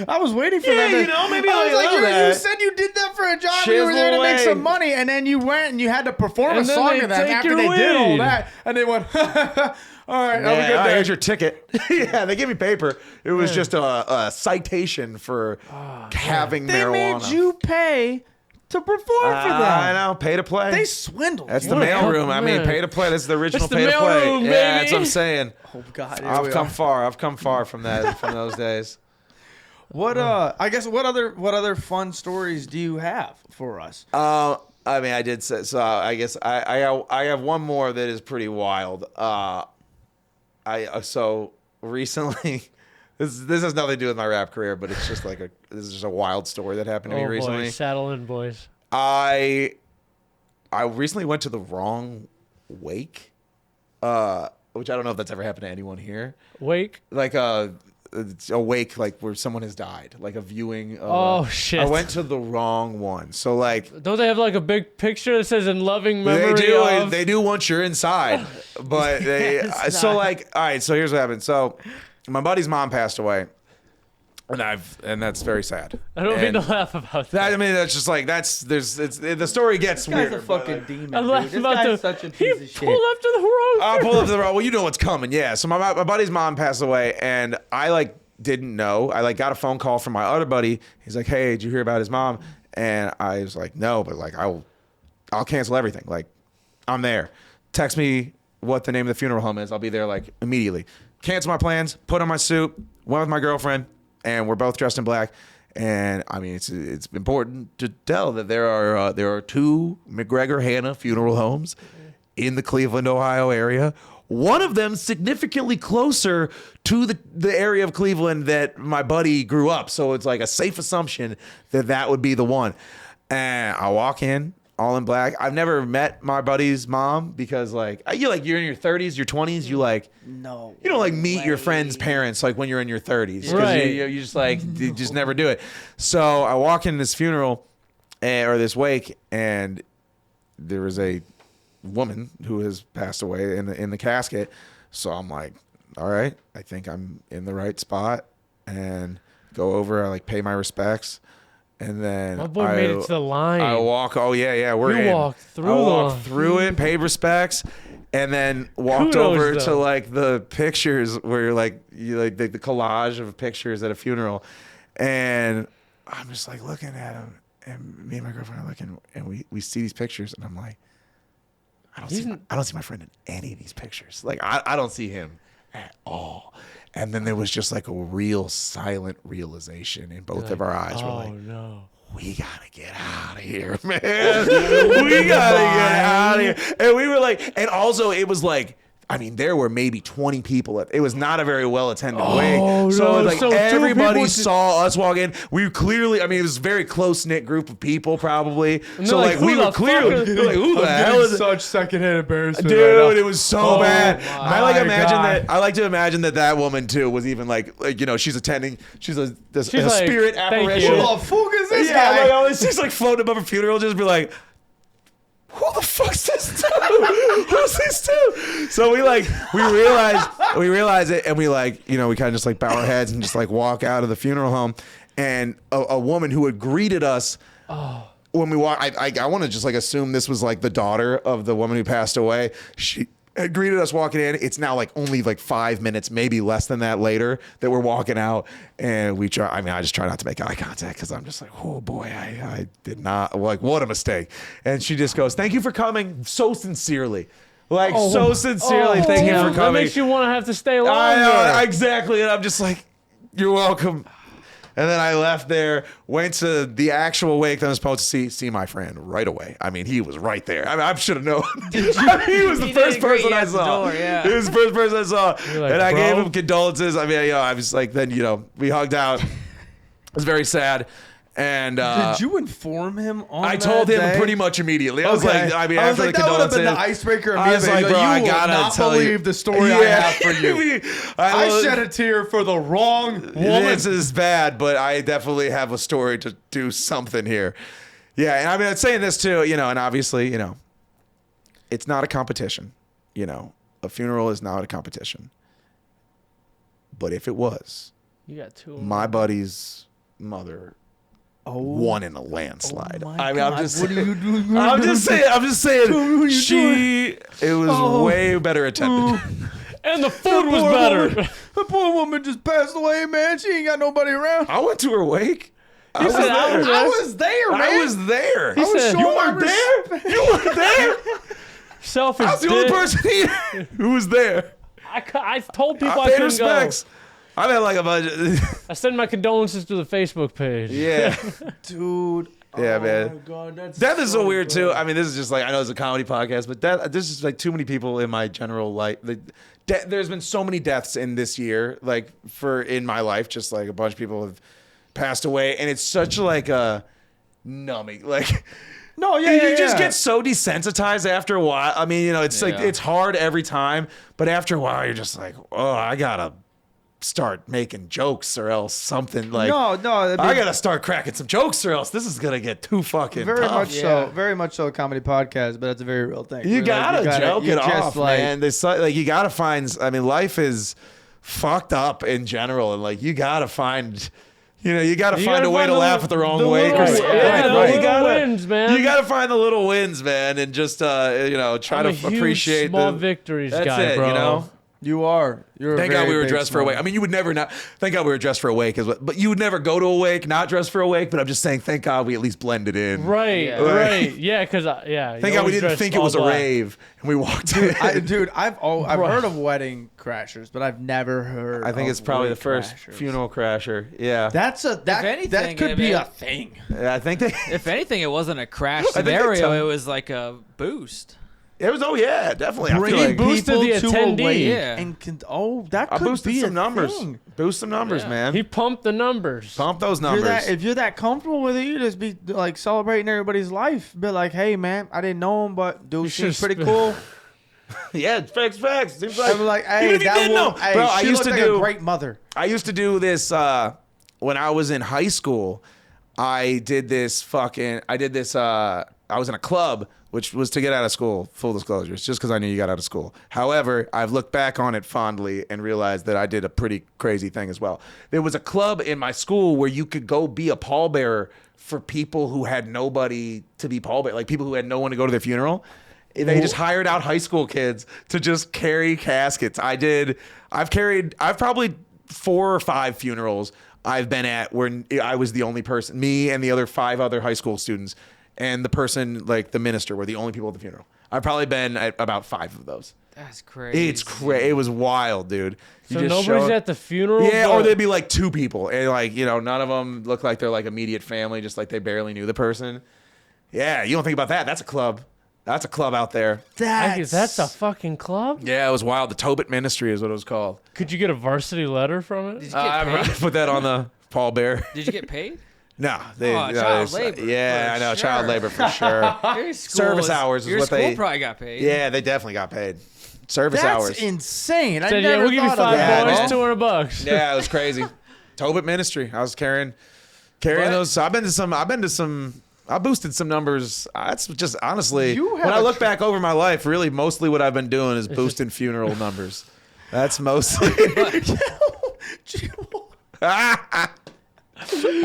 I was waiting for that. Maybe I was like, that. you said you did that for a job. You were there to make some money, and then you went and you had to perform a song to them after they did all that, and they went, "All right, have a good day. Here's your ticket." Yeah, they gave me paper. It was just a citation for having marijuana. They made you pay to perform for them. I know, pay to play. They swindled. That's you. the mailroom. I mean, pay to play. That's the original That's the pay to play. mailroom, Yeah, that's what I'm baby. saying. Oh God, I've come far. I've come far from that, from those days. What I guess what other fun stories do you have for us? I mean, I did say so. I guess I have one more that is pretty wild. So recently, this has nothing to do with my rap career, but it's just like this is just a wild story that happened to me recently. Boy, saddle in, boys. I recently went to the wrong wake, which I don't know if that's ever happened to anyone here. Wake? Like it's a wake, like where someone has died, like a viewing. Shit! I went to the wrong one. So like, don't they have like a big picture that says "in loving memory"? They do once you're inside, but they. So like, all right. So here's what happened. So my buddy's mom passed away. And that's very sad. I don't mean to laugh about that. I mean, that's just like the story gets This guy's weird. a fucking demon. I'm Dude. laughing This about guy's such a he piece of shit. pulled up to the wrong. I'll pull up to the road. Well, you know what's coming. Yeah. So my buddy's mom passed away, and I like didn't know. I like got a phone call from my other buddy. He's like, "Hey, did you hear about his mom?" And I was like, "No, but like I'll cancel everything. Like I'm there. Text me what the name of the funeral home is. I'll be there like immediately. Cancel my plans. Put on my suit. Went with my girlfriend, and we're both dressed in black." And I mean, it's important to tell that there are two McGregor Hanna funeral homes in the Cleveland, Ohio area. One of them significantly closer to the area of Cleveland that my buddy grew up. So it's like a safe assumption that would be the one. And I walk in all in black. I've never met my buddy's mom because you're in your 30s, your 20s, you don't like meet your friends' parents like when you're in your 30s. 'Cause Right. you just like you just never do it. So I walk in this funeral or this wake, and there was a woman who has passed away in the casket. So I'm like, all right, I think I'm in the right spot, and go over. I like pay my respects, and then My boy made it to the line. I walk. Oh yeah, we're You in. walked through I the walked line. through it, paid respects, and then walked Kudos, over though. to like the pictures where the collage of pictures at a funeral, and I'm just like looking at them, and me and my girlfriend are looking, and we see these pictures, and I'm like, I don't see my friend in any of these pictures. Like I don't see him at all. And then there was just like a real silent realization in both of our eyes. We're like, no. we gotta get out of here, man. We gotta get out of here. And we were like, and also it was like, I mean, there were maybe 20 people. It was not a very well attended wake. So no. like So two everybody people saw us walk in. We clearly, I mean, it was a very close knit group of people, probably. So like, like we who were the clearly fuck like, who the hell is it? Such secondhand embarrassment, Dude, it was so bad. my I like imagine God. that. I like to imagine that woman too was even like she's attending. She's a like, spirit "Thank apparition. you." Who the fuck is this Yeah, guy? like, she's like floating above her funeral, just be like, who the fuck's this dude? Who's this dude? So we realize it, and we we kind of just like bow our heads and just like walk out of the funeral home, and a woman who had greeted us. When we walk, I want to just like assume this was like the daughter of the woman who passed away. She had greeted us walking in. It's now like only like 5 minutes, maybe less than that later that we're walking out, and we try. I mean, I just try not to make eye contact because I'm just like, oh boy, I did not like what a mistake. And she just goes, "Thank you for coming so sincerely." Like so sincerely, thank you for That coming. makes you want to have to stay longer. I know, exactly. And I'm just like, you're welcome. And then I left there, went to the actual wake that I was supposed to see my friend right away. I mean, he was right there. I mean, I should have known. He was the first person I saw. He was the first person I saw. Like, and I bro? gave him condolences. I mean, I was like, then, we hugged out. It was very sad. And Did you inform him on I that told him day? pretty much immediately. I was like, I mean, after the that would have condolences. been the icebreaker. I was like, bro, I you gotta will not tell you. believe the story I have for you. I will- shed a tear for the wrong woman. This is bad, but I definitely have a story to do something here. Yeah, and I mean, I'm saying this too, and obviously, it's not a competition. A funeral is not a competition. But if it was, You got two. my buddy's mother won in a landslide. I mean, I'm just What saying. are you doing? I'm just saying. It was way better attended. And the food was better. The poor woman just passed away, man. She ain't got nobody around. I went to her wake. I was said, there. I was there, man. I was there. He said, You weren't there? You weren't there? Selfish I was the only dick. person here who was there. I told people I I paid couldn't respects. I had like a budget. go. I send my condolences to the Facebook page. Yeah. Dude. Yeah, oh man. My God, that's Death is so weird good. too. I mean, this is just like, I know it's a comedy podcast, but there's just like too many people in my general life. There's been so many deaths in this year, like in my life, just like a bunch of people have passed away, and it's such like a numbing, like. No, yeah, you just get so desensitized after a while. I mean, it's like it's hard every time, but after a while, you're just like, oh, I gotta start making jokes or else something like. No, I gotta start cracking some jokes or else this is gonna get too fucking very tough. very much so a comedy podcast, but that's a very real thing. You gotta joke you it just, off, like, man. There's like you gotta find. I mean, life is fucked up in general, and like you gotta find. You gotta find a way to laugh at the wrong wake or something. You gotta wins, man. You gotta find the little wins, man, and just try to appreciate small the victories. That's guy, it, bro. You are. Thank God we were dressed for a wake. I mean, you would never not. Thank God we were dressed for a wake, but you would never go to a wake not dressed for a wake. But I'm just saying, thank God we at least blended in. Right, right. Yeah, because Thank God we didn't think it was a rave and we walked in. I've heard of wedding crashers, but I've never heard. I think of it's probably the wake first crashers. funeral crasher. Yeah, That could be a thing. I think If anything, it wasn't a crash think they scenario. tell- It was like a boost. It was. Oh yeah, definitely. I feel Bringing like boosted people the to a attendee. wake Yeah. and that I could boosted be some a numbers. thing. Boost some numbers, man. He pumped the numbers. Pump those numbers. If you're that comfortable with it, you just be like celebrating everybody's life. Be like, hey man, I didn't know him, but dude seems pretty cool. Yeah, facts. Seems like. I'm like, hey, even if you that didn't know, woman, hey, bro. I she used looked to like do a great mother. I used to do this when I was in high school. I did this. I was in a club, which was to get out of school. Full disclosure, it's just because I knew you got out of school. However, I've looked back on it fondly and realized that I did a pretty crazy thing as well. There was a club in my school where you could go be a pallbearer for people who had nobody to be pallbearer, like people who had no one to go to their funeral. They just hired out high school kids to just carry caskets. I've probably 4 or 5 funerals I've been at where I was the only person, me and the other 5 other high school students, and the person, like the minister, were the only people at the funeral. I've probably been at about 5 of those. That's crazy. It's crazy. It was wild, dude. So nobody's at the funeral? Yeah, but- or they'd be like 2 people, and like none of them look like they're like immediate family, just like they barely knew the person. Yeah, you don't think about that. That's a club. That's a club out there. That's a fucking club? Yeah, it was wild. The Tobit Ministry is what it was called. Could you get a varsity letter from Did it? you get I paid? put that on the pallbearer. Did you get paid? No, they. Oh, no, child they- labor, Yeah, for I know, sure. child labor for sure. Your school Service hours is your what school they- probably got paid. Yeah, they definitely got paid. Service That's hours. insane. I Said, never yeah, we'll give you thought of 5 that. boys, $200. Yeah, it was crazy. Tobit Ministry. I was carrying What? those. I've been to some. I boosted some numbers. That's just honestly, You when have I a look back over my life, really mostly what I've been doing is boosting funeral numbers. That's mostly. I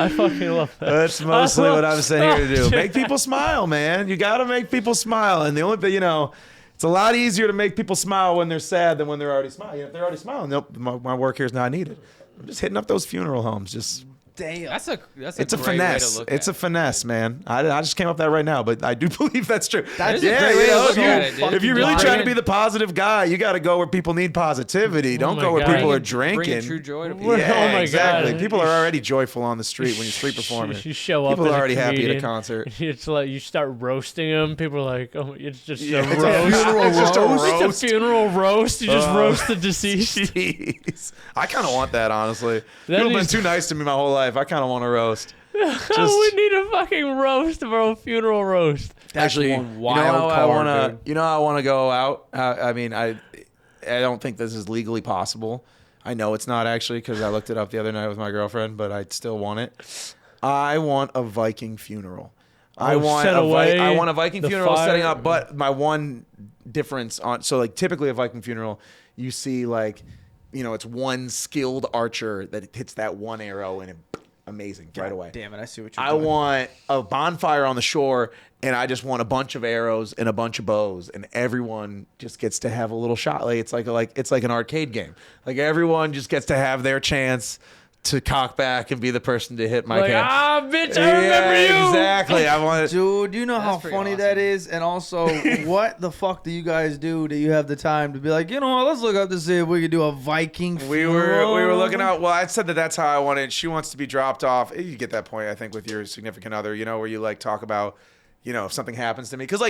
fucking love that. That's mostly what I'm sitting here to do. Oh, Make people smile, man. You got to make people smile. And the only thing, it's a lot easier to make people smile when they're sad than when they're already smiling. If they're already smiling, my work here is not needed. I'm just hitting up those funeral homes. Just Damn. That's a it's a great way to finesse. look It's a at it. finesse, man. I just came up with that right now, but I do believe that's true. That's a great way to look at it, dude. if you're really Bring trying to in- be the positive guy, you got to go where people need positivity. Don't my go where God. people are Bringing drinking. true joy to people. Well, Yeah, oh my exactly. God. People are already joyful on the street when you're street performing. You show up People as are a already happy at a comedian. concert. It's like you start roasting them. People are like, "Oh, it's just Yeah, a it's a roast. funeral It's just a roast. roast. It's a funeral roast. You just roast the deceased." Jeez. I kind of want that, honestly. That People have been needs- too nice to me my whole life. I kind of want to roast. We need a fucking roast, bro. Funeral roast. Actually, one wild how I card, wanna, dude. you know how I want to go out. I mean, I don't think this is legally possible. I know it's not actually because I looked it up the other night with my girlfriend, but I still want it. I want a Viking funeral. I want set a away I want a Viking the funeral fire. setting up, but my one difference on typically a Viking funeral, you see like it's one skilled archer that hits that one arrow and it amazing right away. Damn it, I see what you're I doing. want a bonfire on the shore, and I just want a bunch of arrows and a bunch of bows, and everyone just gets to have a little shot. Like it's like an arcade game. Like everyone just gets to have their chance to cock back and be the person to hit my cat. Bitch, I remember you. Exactly. I want Dude, you know how pretty funny awesome. that is? And also, what the fuck do you guys do that you have the time to be like, let's look up to see if we could do a Viking We funeral? were looking out. Well, I said that's how I wanted. She wants to be dropped off. You get that point, I think, with your significant other. Where you like talk about, if something happens to me, because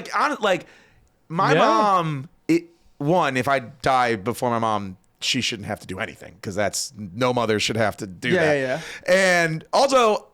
my mom. If I die before my mom, she shouldn't have to do anything because no mother should have to do that. Yeah. And also,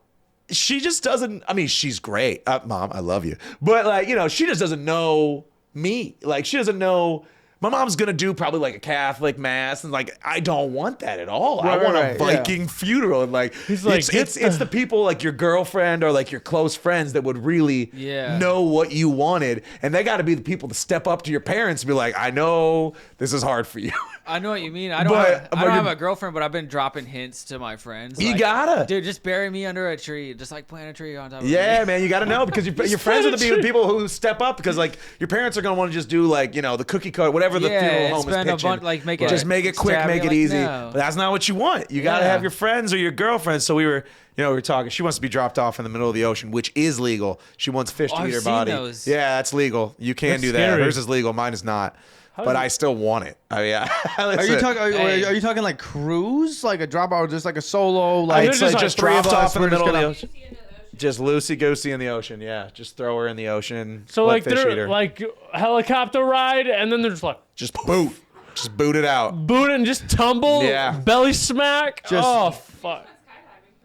she just doesn't. I mean, she's great, Mom. I love you, but she just doesn't know me. Like, she doesn't know. My mom's gonna do probably like a Catholic mass, and I don't want that at all. I want a Viking funeral, and it's the people like your girlfriend or like your close friends that would really know what you wanted, and they got to be the people to step up to your parents and be like, I know this is hard for you. I know what you mean. I don't have a girlfriend, but I've been dropping hints to my friends. You gotta, dude, just bury me under a tree, just plant a tree on top of me. Yeah, man, you gotta know because your friends are the people who step up because your parents are gonna want to just do the cookie cut, whatever the funeral home is pitching. Just make it quick, make it easy. No. But that's not what you want. You gotta have your friends or your girlfriend. So we were talking. She wants to be dropped off in the middle of the ocean, which is legal. She wants fish to eat her body. Those. Yeah, that's legal. You can do that. Scary. Hers is legal. Mine is not. But I still want it. I mean, Are you talking like cruise, like a drop out, or just like a solo? Like it's just just three of dropped us, off in the we're just middle of the gonna- ocean. Just loosey-goosey in the ocean, yeah. Just throw her in the ocean. So let fish eat they're her. like helicopter ride, and then they're Just boot it out. boot and just tumble, belly smack. Just- Fuck.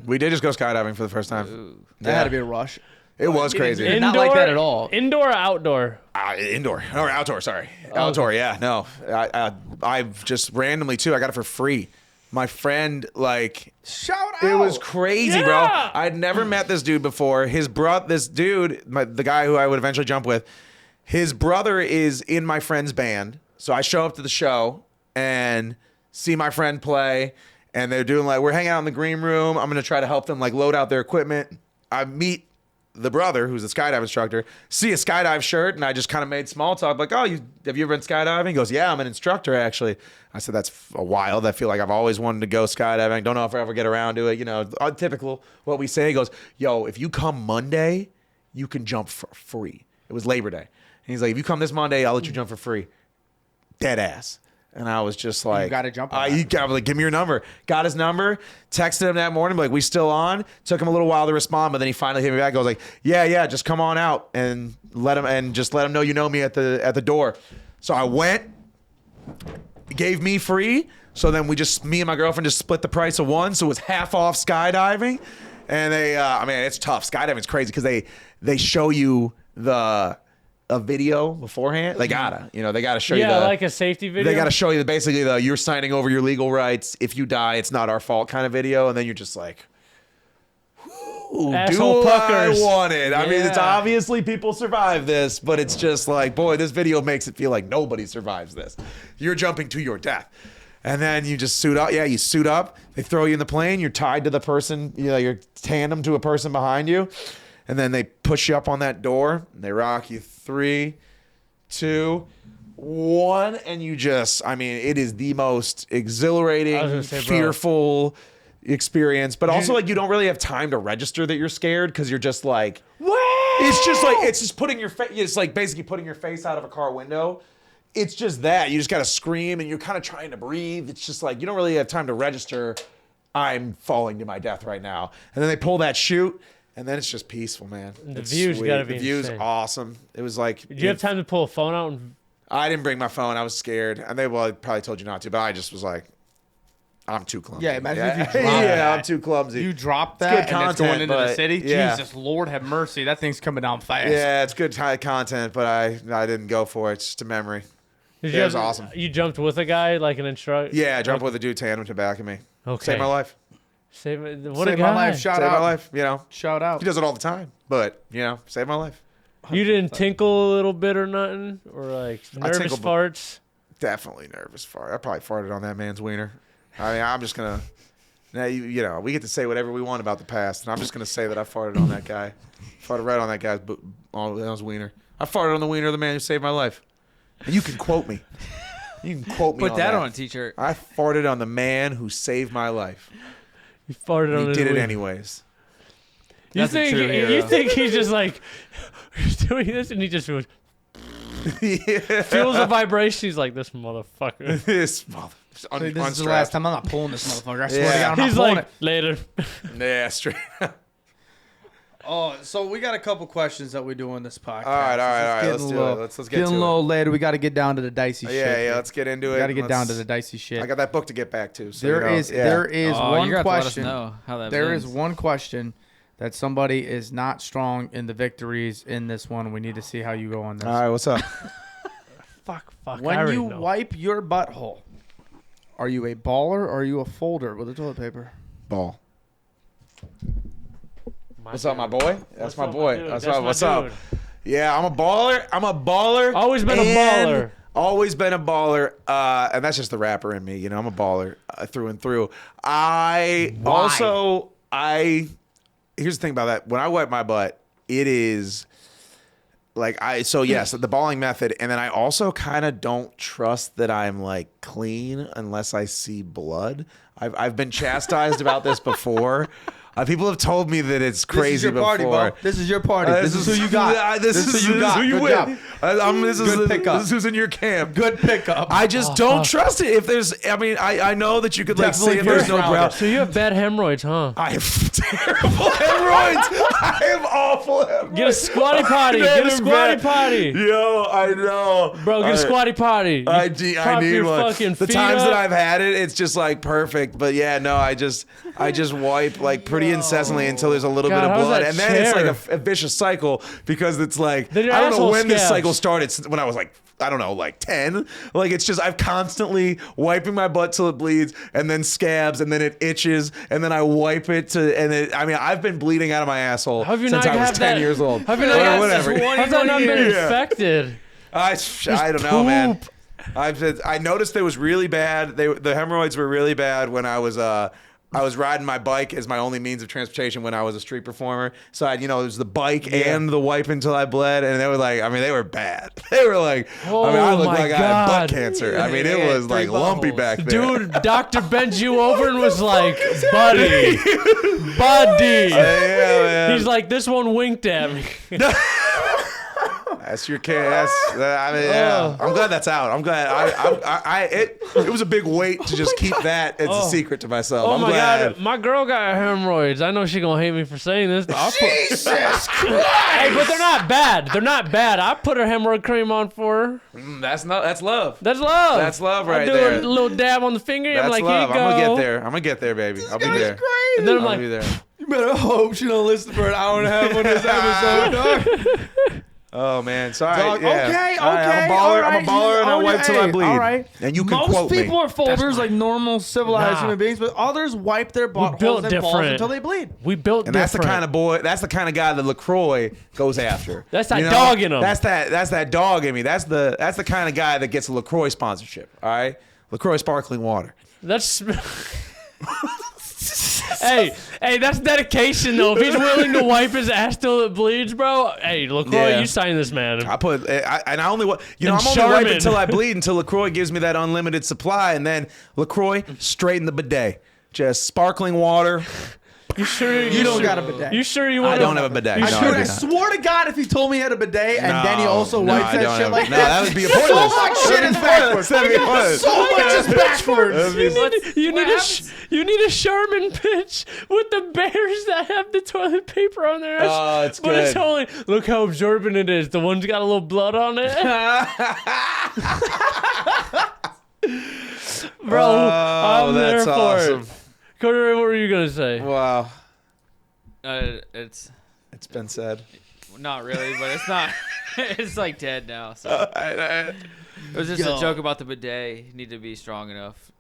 We did just go skydiving for the first time. That had to be a rush. It was crazy. Did not like that at all. Indoor or outdoor? Indoor or outdoor? Sorry, outdoor. Yeah, no. I've just randomly too. I got it for free. My friend, shout out. it was crazy, bro. I'd never met this dude before. This dude, the guy who I would eventually jump with, his brother is in my friend's band. So I show up to the show and see my friend play, and they're doing we're hanging out in the green room. I'm gonna try to help them load out their equipment. I meet the brother, who's a skydive instructor, see a skydive shirt, and I just kind of made small talk, have you ever been skydiving? He goes, yeah, I'm an instructor, actually. I said, that's wild. I feel like I've always wanted to go skydiving. Don't know if I ever get around to it. Typical what we say. He goes, yo, if you come Monday, you can jump for free. It was Labor Day. And he's like, if you come this Monday, I'll let you jump for free. Dead ass. And I was just like, you got to jump on give me your number. Got his number, texted him that morning, we still on? Took him a little while to respond, but then he finally hit me back. I was yeah, just come on out and let him know you know me at the door. So I went, gave me free. So then me and my girlfriend just split the price of one. So it was half off skydiving. And it's tough. Skydiving's crazy because they show you a video beforehand. They gotta show you like a safety video. They gotta show you basically you're signing over your legal rights. If you die, it's not our fault kind of video. And then you're just like, asshole do puckers. I want it? I mean, it's Yeah. obviously people survive this, but it's just boy, this video makes it feel like nobody survives this. You're jumping to your death. And then you just suit up. Yeah, you suit up. They throw you in the plane. You're tied to the person. You're tandem to a person behind you. And then they push you up on that door. And they rock you 3, 2, 1. And you it is the most exhilarating, fearful experience. But also, you don't really have time to register that you're scared because you're just what? It's just putting your face. It's basically putting your face out of a car window. It's just that. You just got to scream and you're kind of trying to breathe. It's just you don't really have time to register. I'm falling to my death right now. And then they pull that chute. And then it's just peaceful, man. The view's gotta be The view's insane. awesome. It was Did you have time to pull a phone out? I didn't bring my phone. I was scared. And I probably told you not to, but I just was I'm too clumsy. Yeah, imagine if you dropped that. I'm too clumsy. You drop good that and it's content, going into the but- city. yeah. Jesus, Lord have mercy. That thing's coming down fast. Yeah, it's good content, but I didn't go for it. It's just a memory. It was awesome. You jumped with a guy, like an instructor? Yeah, I jumped with a dude tandem to the back of me. Okay. Saved my life. Saved my Saved my life. Shout Saved out. my life. Shout out. He does it all the time, but saved my life. You didn't tinkle a little bit or nothing? Or nervous tinkled, farts? Definitely nervous fart. I probably farted on that man's wiener. I mean, I'm just gonna. Now you know we get to say whatever we want about the past, and I'm just gonna say that I farted on that guy. Farted right on that guy's on his wiener. I farted on the wiener of the man who saved my life. And you can quote me. You can quote me. Put on that that on a t-shirt. I farted on the man who saved my life. You farted on He his did it wiener. anyways. You That's a true hero. think he's just like doing this, and he just feels a vibration. He's like, this motherfucker. This mother. This is the last time I'm not pulling this motherfucker. I swear to God, I'm He's not pulling like, later. Yeah, straight. Oh, so we got a couple questions that we do on this podcast. All right. Let's do it. Let's get getting to a little it. later. We got to get down to the dicey shit. Yeah. Let's get into it. We got to get down to the dicey shit. I got that book to get back to. So There is one you're gonna have to let us question. know how that There ends. is one question that somebody is not strong in the victories in this one. We need to see how you go on this. All right, what's up? Fuck. I When already you know. wipe your butthole, are you a baller or are you a folder with the toilet paper? Ball. My What's up, my dude. boy? That's my up, boy. dude? That's That's my, my what's up? dude. Yeah, I'm a baller. Always been a and baller. Always been a baller. And that's just the rapper in me. You know, I'm a baller through and through. Here's the thing about that. When I wipe my butt, it is like yes, the balling method. And then I also kind of don't trust that I'm like clean unless I see blood. I've been chastised about this before. People have told me that it's crazy This is your before. party, bro. This is your party. This is who you got. This is who you got. who you Good with. job. Good pickup. This is who's in your camp. Good pickup. I just don't trust it. If there's, I know that you could like say if Definitely there's no first brow. So you have bad hemorrhoids, huh? I have terrible hemorrhoids. I have awful hemorrhoids. Get a squatty potty. Get a squatty potty. Yo, I know. Bro, get a squatty potty. I Prop need your one. fucking The feet times up. that I've had it, it's just like perfect. But yeah, no, I just wipe like pretty incessantly until there's a little God, bit of how's blood, that and then it's chair? like a vicious cycle because it's like Then your I don't know asshole when this scabs. cycle started. When I was like, I don't know, like 10. Like it's just I'm constantly wiping my butt till it bleeds, and then scabs, and then it itches, and then I wipe it to, and it. I mean, I've been bleeding out of my asshole Have you since not I was had 10 that- years old. Have you not had whatever. How's that not been Yeah. infected? I don't know, man. I noticed it was really bad. The hemorrhoids were really bad when I was riding my bike as my only means of transportation when I was a street performer. So it was the bike and the wipe until I bled, and they were like, they were bad. They were like, I looked my like I had butt God. cancer. I mean, it Yeah, was like 3 lumpy buttholes. back there. Dude, doctor bent you over and was like, buddy. Yeah, man. He's like, this one winked at me. That's your kid. Yeah. I'm glad that's out. I'm glad. It was a big weight to just keep that as a secret to myself. Oh I'm my glad. God, my girl got hemorrhoids. I know she gonna hate me for saying this. But Jesus Christ! hey, but they're not bad. They're not bad. I put her hemorrhoid cream on for her. That's love. That's love. That's love right I do there. a little dab on the finger. That's I'm like, love. here you go. I'm gonna get there, baby. I'll be there. And then I'm I'll like, be there. You better hope she don't listen for an hour and a half on this episode, dog. Oh man, sorry. Dog, Yeah. okay, All right, I'm a baller. all I'm a right. baller, and I wipe till I bleed. All right. And you can Most quote me. people are folders like normal civilized Nah. human beings, but others wipe their built buttholes and balls different. until they bleed. we built And that's the different. kind of boy. That's the kind of guy that LaCroix goes after. That's that dog in him. That's that dog in me. That's the kind of guy that gets a LaCroix sponsorship. All right, LaCroix sparkling water. That's. hey, that's dedication though. If he's willing to wipe his ass till it bleeds, bro. Hey, LaCroix, Yeah. you sign this man. I put, and I only, And I'm only Charmin. wiping until I bleed until LaCroix gives me that unlimited supply, and then LaCroix straight in the bidet, just sparkling water. You sure You don't got a bidet. You sure you I want? don't have a bidet. You No, sure? I I do not. swore to God if he told me he had a bidet and then he also wipes I that don't shit have- like no, that. that would be a So pointless. much shit is backwards. That'd be pointless. So much is backwards. You need a Charmin pitch with the bears that have the toilet paper on their ass. Oh, it's but it's good. only look how absorbent it is. The one's got a little blood on it. Bro, I'm that's there awesome. for it. Carter, what were you gonna say? Wow, It's it's been said. not really, but it's not. It's like dead now. So it was just a joke about the bidet. You need to be strong enough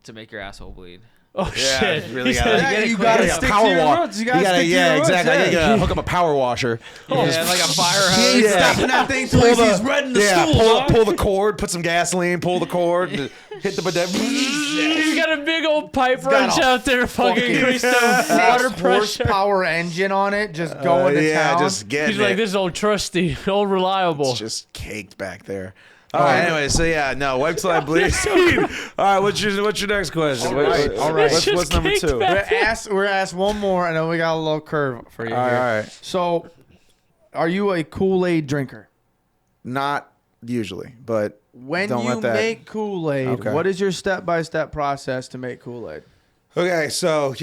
to make your asshole bleed. Oh Yeah, shit! you really He gotta- said- Yeah, you clean. gotta Yeah, stick power to your walk. roots. You gotta stick to yeah, your roots. exactly. Yeah. You gotta hook up a power washer. Yeah, like a fire hose. He's Yeah. stopping that thing till he's red in the stool, dog. pull the cord, put some gasoline, pull the cord, hit the bidet. He's got a big old pipe runs out there, fucking increase the water pressure. Horsepower engine on it, just going to town. Just getting He's like, this is old trusty, old reliable. It's just caked back there. All right. Anyway, so no, wipe till I bleed. All right. What's your next question? All right. What's number 2? We're asked one more, and then we got a little curve for you. All right. So, are you a Kool-Aid drinker? Not usually, but when don't you let that... make Kool-Aid, Okay. what is your step-by-step process to make Kool-Aid? Okay, so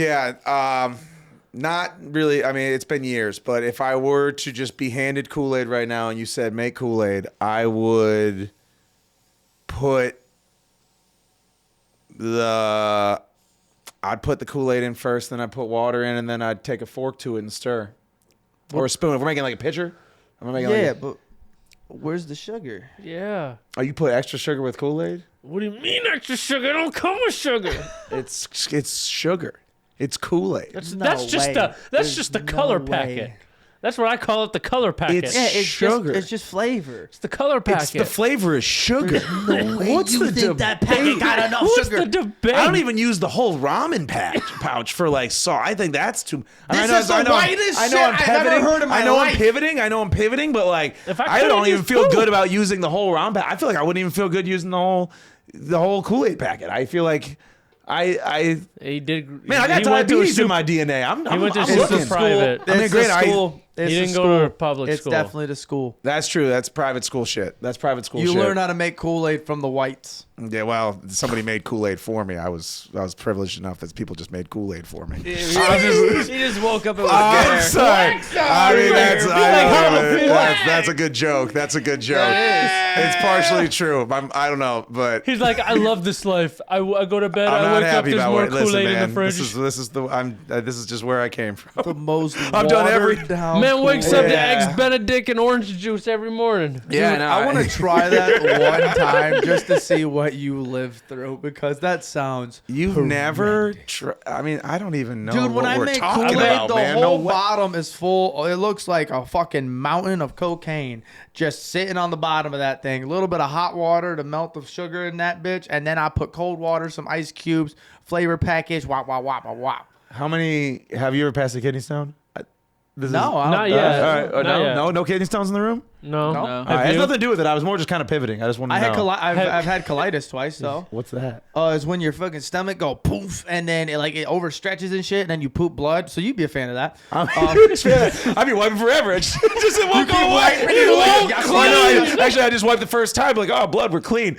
not really. I mean, it's been years, but if I were to just be handed Kool-Aid right now and you said make Kool-Aid, I would I'd put the Kool-Aid in first, then I'd put water in, and then I'd take a fork to it and stir. Or a spoon. If we're making like a pitcher, but where's the sugar? Yeah. Oh, you put extra sugar with Kool-Aid? What do you mean extra sugar? It don't come with sugar. It's sugar. It's Kool-Aid. That's just the color packet. That's what I call it, the color packet. It's sugar. It's just flavor. It's the color packet. It's the flavor is sugar. What's the debate? that packet got enough What's sugar? the debate? I don't even use the whole ramen pouch for like salt. I think that's too. This is the whitest shit I've ever heard in my life. I know I'm pivoting, but like I don't even feel good about using the whole ramen packet. I feel like I wouldn't even feel good using the whole Kool-Aid packet. I feel like He did. Man, I got diabetes in my DNA. He went to looking. Private. I mean, great. He didn't go to public It's school. definitely the school. That's true. That's private school shit. That's private school shit. You learn how to make Kool-Aid from the whites. Yeah, well, somebody made Kool-Aid for me. I was privileged enough that people just made Kool-Aid for me. He just woke up and was I'm there. sorry. I mean, that's a good joke. That's a good joke. It's partially true. I don't know, but He's like, I love this life. I go to bed. I'm I not wake up. happy There's about more it. Listen, Kool-Aid in man. the fridge. This is just where I came from. The most I've done every- down Man wakes up to Yeah. eggs Benedict and orange juice every morning. Yeah, Dude, I want to try that one time just to see what you live through because that sounds. You've horrendous. never. I mean, I don't even know. Dude, when what I we're make talking Kool-Aid, about, the man. whole No way. bottom is full. It looks like a fucking mountain of cocaine just sitting on the bottom of that thing. A little bit of hot water to melt the sugar in that bitch, and then I put cold water, some ice cubes, flavor package. Wop wop wop wop wop. How many have you ever passed a kidney stone? Not yet. All right. Not yet. No kidney stones in the room. No. No. All right, it has nothing to do with it. I was more just kind of pivoting. I just wanted to know. I've had colitis twice though. What's that? It's when your fucking stomach go poof and then it overstretches and shit and then you poop blood. So you'd be a fan of that. I'd be wiping forever. It just won't go away. It won't clean. Actually, I just wiped the first time. Like, oh, blood, we're clean.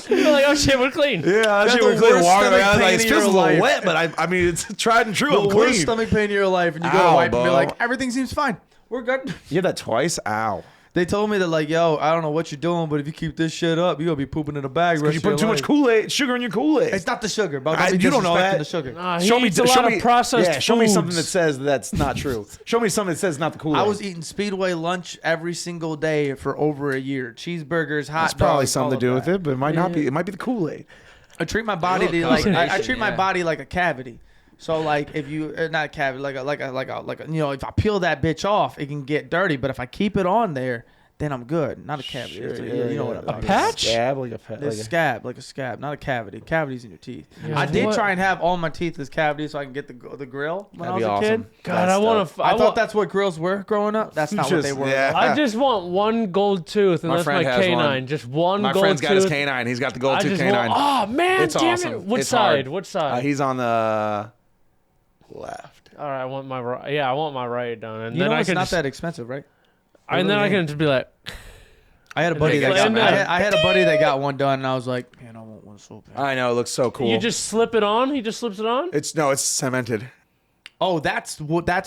You're like, oh shit, we're clean. Yeah, That's shit, the we're clean. worst Walking stomach around pain like it of feels a your little life. wet, but I mean, it's tried and true. I'm The worst clean. stomach pain in your life and you go to Ow, wipe and be Bo. like, everything seems fine. We're good. You had that twice? Ow. They told me that like, yo, I don't know what you're doing, but if you keep this shit up, you're gonna be pooping in a bag. Because you put too much Kool-Aid, sugar in your Kool-Aid. It's not the sugar, bro. You don't know that. The sugar. He eats a lot of processed show me foods. something that says that's not true. Show me something that says not the Kool-Aid. I was eating Speedway lunch every single day for over a year. Cheeseburgers, hot That's probably dogs, something to all do of with it, but it might not be. It might be the Kool-Aid. I treat my body Little like I combination, treat my yeah. body like a cavity. So like if you not a cavity like a you know if I peel that bitch off, it can get dirty. But if I keep it on there, then I'm good. Not a cavity. You know what I'm talking about. patch? Scab, like a patch. It's scab, like a scab, not a cavity. Cavities in your teeth. Yeah. I did What? try and have all my teeth as cavities so I can get the grill when That'd I be was a awesome. kid. God, I want to. I thought that's what grills were growing up. That's not what they were. Yeah. I just want one gold tooth, and My that's my friend has canine. one. Just one My gold friend's tooth. got his canine. He's got the gold I tooth just canine. want. Oh man, It's damn awesome. it! What It's side? hard. What side? He's on the left. All right, I want my right. Yeah, I want my right done, and You then know I it's can not just, that expensive, right? and then I can just be like, I had a buddy that And got. then- I had a buddy that got one done, and I was like, man, I want one so bad. I know. It looks so cool. you just slip it on. He just slips it on. It's cemented. Oh, that's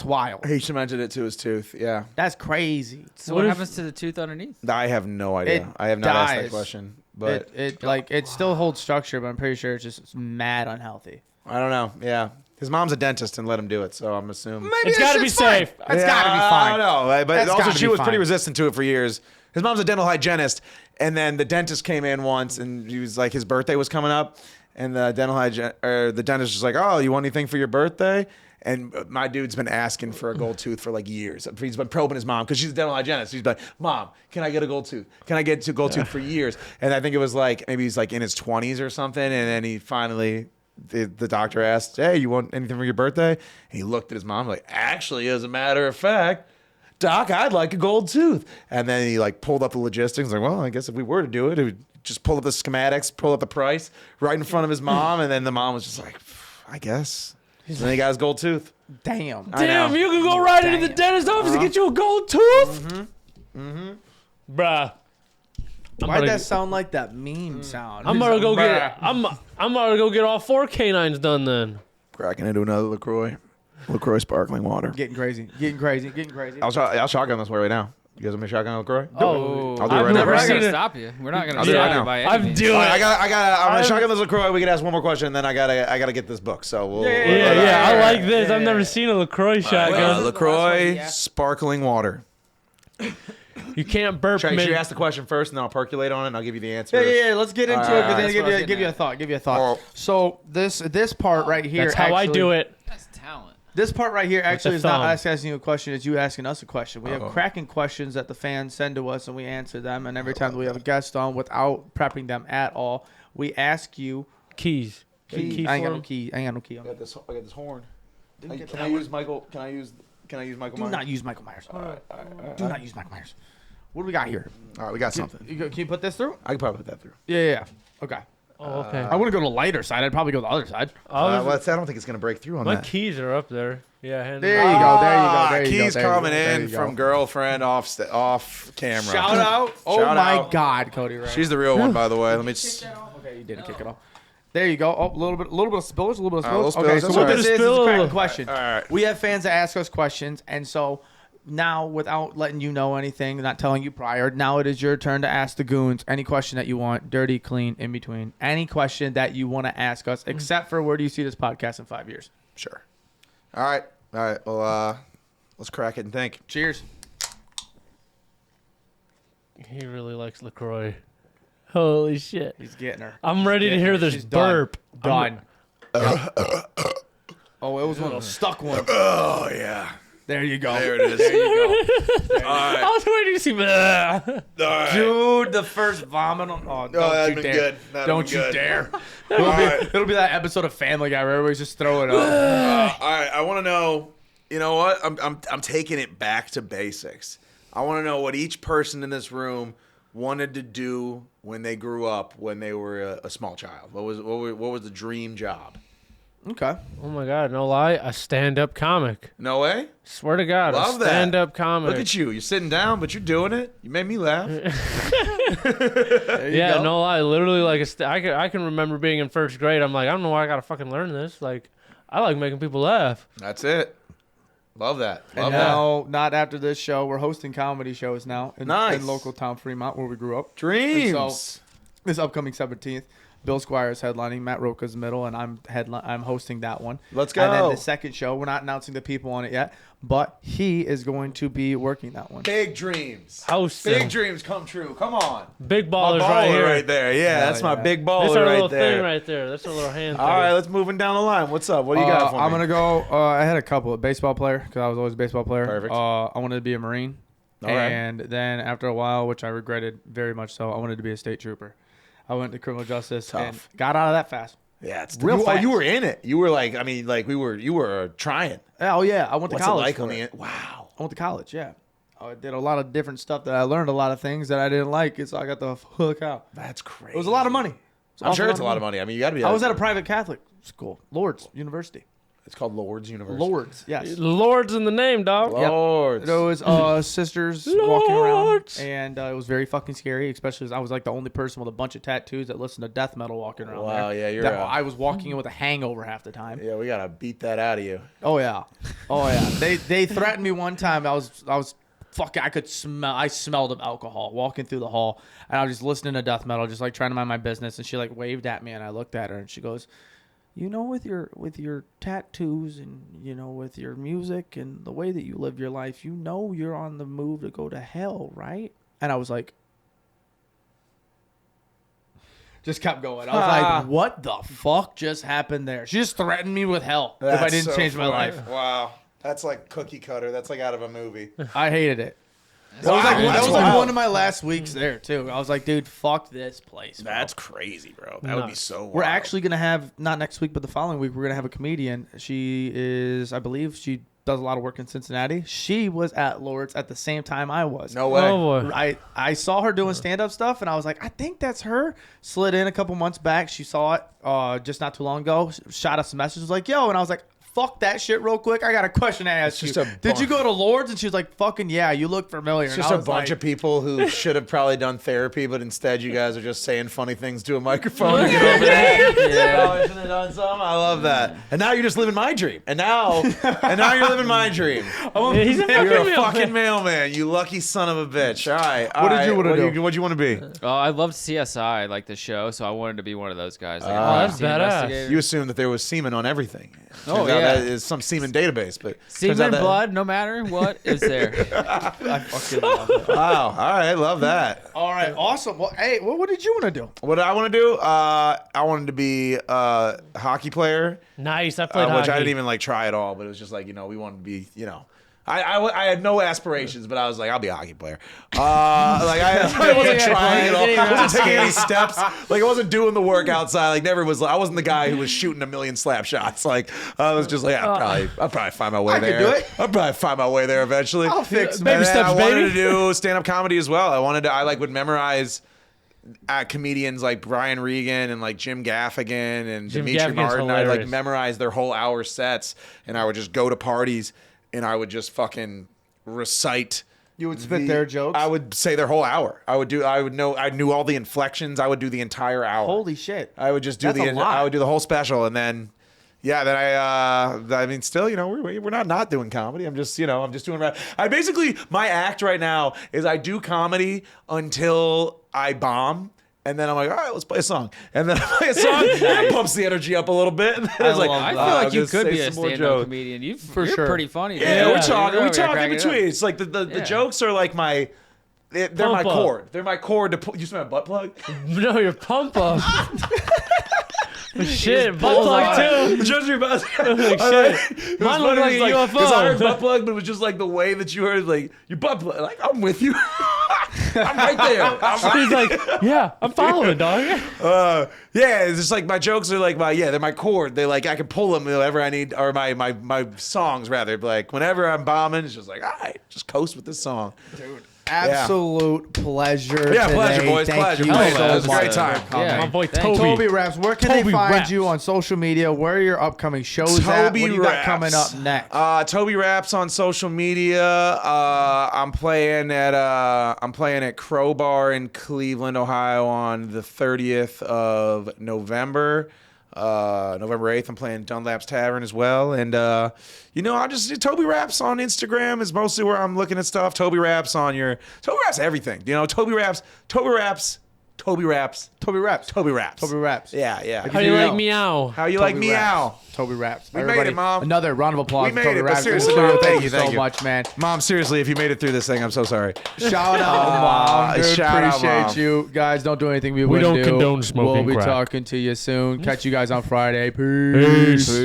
wild. He cemented it to his tooth. Yeah. That's crazy. So What what if- happens to the tooth underneath? I have no idea. It I have not asked that dies. question, but It still holds structure, but I'm pretty sure it's just mad unhealthy. I don't know. Yeah. His mom's a dentist and let him do it, so I'm assuming. It's got to be safe. That's gotta be fine. I don't know, but That's also gotta she be was pretty fine. resistant to it for years. His mom's a dental hygienist, and then the dentist came in once, and he was like, his birthday was coming up, and the dentist was just like, "Oh, you want anything for your birthday?" And my dude's been asking for a gold tooth for like years. He's been probing his mom because she's a dental hygienist. He's like, Mom, can I get a gold tooth? Can I get a gold tooth for years? And I think it was like, maybe he's like in his 20s or something. And then he finally, the doctor asked, hey, you want anything for your birthday? And he looked at his mom like, actually, as a matter of fact, Doc, I'd like a gold tooth. And then he like pulled up the logistics. Like, well, I guess if we were to do it, it would just pull up the schematics, pull up the price right in front of his mom. And then the mom was just like, I guess. And then he got his gold tooth. Damn. Damn, you can go right into the dentist office and get you a gold tooth? Bruh. Why'd that sound like that meme sound? I'm gonna go get I'm gonna go get all 4 canines done then. Cracking into another LaCroix. LaCroix sparkling water. Getting crazy. I'll shotgun this way right now. You guys want me to shotgun LaCroix? Oh, I'll do it I've right never now. We're not seen gonna it. stop you. We're not gonna I'll do it stop right you now. by any I'm means. doing I'm it. gonna shotgun this LaCroix. We can ask one more question, and then I gotta get this book. So we'll, Yeah, I like this. I've never seen a LaCroix shotgun. LaCroix sparkling water. You can't burp Should mid. you ask the question first, and then I'll percolate on it, and I'll give you the answer? Yeah. Let's get into it, because then That's what I was give you a getting thought. Oh. So this part right here. That's how I do it. That's talent. This part right here actually the is not thumb. us asking you a question, it's you asking us a question. We have cracking questions that the fans send to us, and we answer them. And every time that we have a guest on, without prepping them at all, we ask you. Keys. Key I ain't got form? no key. I got I got this horn. Didn't get Can that I one. use Michael? Can I use Michael? Do Myers? not use Michael Myers. Do not use Michael Myers. What do we got here? All right, we got something. Can you put this through? I can probably put that through. Yeah. Okay. Oh, okay. I wouldn't go to the lighter side. I'd probably go to the other side. I don't think it's gonna break through on My that. keys are up there. Yeah. hand There them you over. go. There you go. There you go. Keys there you coming go, there in you go. from girlfriend off camera. Shout out. Oh Shout my out. God, Cody Ray. She's the real one, by the way. Let me just. Okay, you didn't kick it off. There you go. Oh, a little bit of spillage, a little bit of Little spillage. Okay, spillage, so that's what all right. this is a Spill. cracking question. All right. We have fans that ask us questions, and so now, without letting you know anything, not telling you prior, now it is your turn to ask the goons any question that you want, dirty, clean, in between, any question that you want to ask us, except for where do you see this podcast in 5 years? Sure. All right. Well, let's crack it and think. Cheers. He really likes LaCroix. Holy shit. He's getting her. I'm ready to hear this She's done. burp. Done. Oh, it was one of those stuck ones. Oh yeah. There you go. There it is. There you go. I was waiting to see. All right. Dude, the first vomit on. Oh, don't that'd you been dare. good. That'd Don't been you good. dare. right. It'll be that episode of Family Guy where everybody's just throwing up. All right. I want to know. You know what? I'm taking it back to basics. I want to know what each person in this room wanted to do when they grew up, when they were a small child. What was the dream job? Okay. Oh my God, no lie, a stand-up comic. No way. Swear to God, Love a that. stand-up comic. Look at you. You're sitting down, but you're doing it. You made me laugh. There you Yeah, go. no lie, literally like I can remember being in first grade. I'm like, I don't know why I gotta fucking learn this. Like, I like making people laugh. That's it. Love that. And Love that. now, not after this show, we're hosting comedy shows now in Nice. local town Fremont where we grew up. Dreams. And so, this upcoming 17th, Bill Squire is headlining, Matt Roca's middle, and I'm hosting that one. Let's go. And then the second show, we're not announcing the people on it yet, but he is going to be working that one. Big dreams. House Big dreams come true. Come on. big My ballers baller right here. right there. Yeah, Hell that's my yeah. big That's baller our right little there. thing right there. That's our little hand All thing. right, let's moving down the line. What's up? What do you got for me? I'm going to go, I had a couple. A baseball player, because I was always a baseball player. Perfect. I wanted to be a Marine. All right. And then after a while, which I regretted very much so, I wanted to be a state trooper. I went to criminal justice Tough. and got out of that fast. Yeah, it's Real you, fast. you were in it. You were like, I mean, like you were trying. Oh, yeah. I went to What's college. it like for on it. the Wow. I went to college, yeah. I did a lot of different stuff that I learned a lot of things that I didn't like, and so I got the hook out. That's crazy. It was a lot of money. I'm sure it's a lot of money. I mean, you got to be. I was at a private Catholic school, Lourdes University. It's called Lord's University. Lourdes, yes. Lord's in the name, dog. Lord's. There was sisters walking around, Lords. and it was very fucking scary, especially as I was like the only person with a bunch of tattoos that listened to death metal walking around Wow, there. yeah, you're That- a- I was walking in with a hangover half the time. Yeah, we gotta beat that out of you. Oh yeah, oh yeah. They threatened me one time. I was fucking. I smelled of alcohol walking through the hall, and I was just listening to death metal, just like trying to mind my business. And she like waved at me, and I looked at her, and she goes, "You know, with your tattoos and with your music and the way that you live your life, you're on the move to go to hell, right?" And I was like, just kept going. I was like, what the fuck just happened there? She just threatened me with hell if I didn't change my life. Wow. That's like cookie cutter. That's like out of a movie. I hated it. That was like one of my last weeks there, too. I was like, dude, fuck this place, bro. That's crazy, bro. That would be so wild. We're actually going to have, not next week, but the following week, we're going to have a comedian. She is, I believe, she does a lot of work in Cincinnati. She was at Lord's at the same time I was. No way. Oh, I saw her doing stand-up stuff, and I was like, I think that's her. Slid in a couple months back. She saw it just not too long ago. Shot us a message. Was like, yo. And I was like, fuck that shit real quick. I got a question to ask you. Did you go to Lord's? And she was like, fucking yeah, you look familiar. It's just a bunch of people who should have probably done therapy, but instead you guys are just saying funny things to a microphone. Yeah. Should have done something. I love that. And now you're just living my dream. And now you're living my dream. You're a fucking mailman, you lucky son of a bitch. All right. What did you want to do? What'd you want to be? I loved CSI, like the show, so I wanted to be one of those guys. Like, that's badass. You assumed that there was semen on everything. Oh, Turns out yeah. that is some semen database, but Semen, blood, no matter what, is there. I fucking love it. Wow. All right. Love that. All right. Awesome. Well, hey, what did you want to do? What did I want to do? I wanted to be a hockey player. Nice. I played hockey. Which I didn't even like try at all, but it was just like, we wanted to be, I had no aspirations, but I was like, I'll be a hockey player. I wasn't trying at all. I wasn't taking any steps. Like, I wasn't doing the work outside. Like, I wasn't the guy who was shooting a million slap shots. Like, I was just like, I'll probably find my way there. I can do it. I'll probably find my way there eventually. I'll fix it. Baby steps, I wanted baby. to do stand-up comedy as well. I would memorize comedians like Brian Regan and like Jim Gaffigan and Dimitri Gaffigan's Martin. I'd like hilarious. memorize their whole hour sets, and I would just go to parties and I would just fucking recite. You would spit their jokes? I would say their whole hour. I knew all the inflections. I would do the entire hour. Holy shit. I would just do That's a lot. I would do the whole special, and then I mean, still, we're not doing comedy. I'm just doing rap. My act right now is I do comedy until I bomb. And then I'm like, all right, let's play a song. And then I play a song, and it pumps the energy up a little bit. And then I feel like you could be a stand-up comedian. You're sure. pretty funny. Yeah, we talk in between. between. It's like the jokes are like they're my cord. They're my cord to pull. You smell a butt plug? No, your pump up. Shit, butt plug too. Just your butt. Like shit. Mine looked like a UFO. Because I heard butt plug, but it was just like the way that you heard, like your butt plug. Like, I'm with you. I'm right there. He's like, yeah, I'm following, dog. Yeah, it's just like my jokes are like they're my cord. They like I can pull them whenever I need, or my songs rather. Like whenever I'm bombing, it's just like, all right, just coast with this song. Dude. Absolute pleasure. Yeah, today. pleasure, boys. Thank pleasure. you Pleasure. so It was a much great time. for coming. Yeah. My boy Thank Toby. TobyRaps, where can they find TobyRaps. you on social media? Where are your upcoming shows at? What do you got coming up next? TobyRaps on social media. I'm playing at Crowbar in Cleveland, Ohio on the 30th of November. November 8th, I'm playing Dunlap's Tavern as well. And, I just TobyRaps on Instagram is mostly where I'm looking at stuff. TobyRaps everything. TobyRaps. Yeah. How do you like meow? How you like meow? TobyRaps. We made it, Mom. Another round of applause. We for made it, but TobyRaps. seriously, Thank you thank so you. much, man. Mom, seriously, if you made it through this thing, I'm so sorry. Shout out, Mom. Dude, Shout out, appreciate Mom. you. Guys, don't do anything we We wouldn't don't do. condone smoking We'll be crack. talking to you soon. Catch you guys on Friday. Peace. Peace.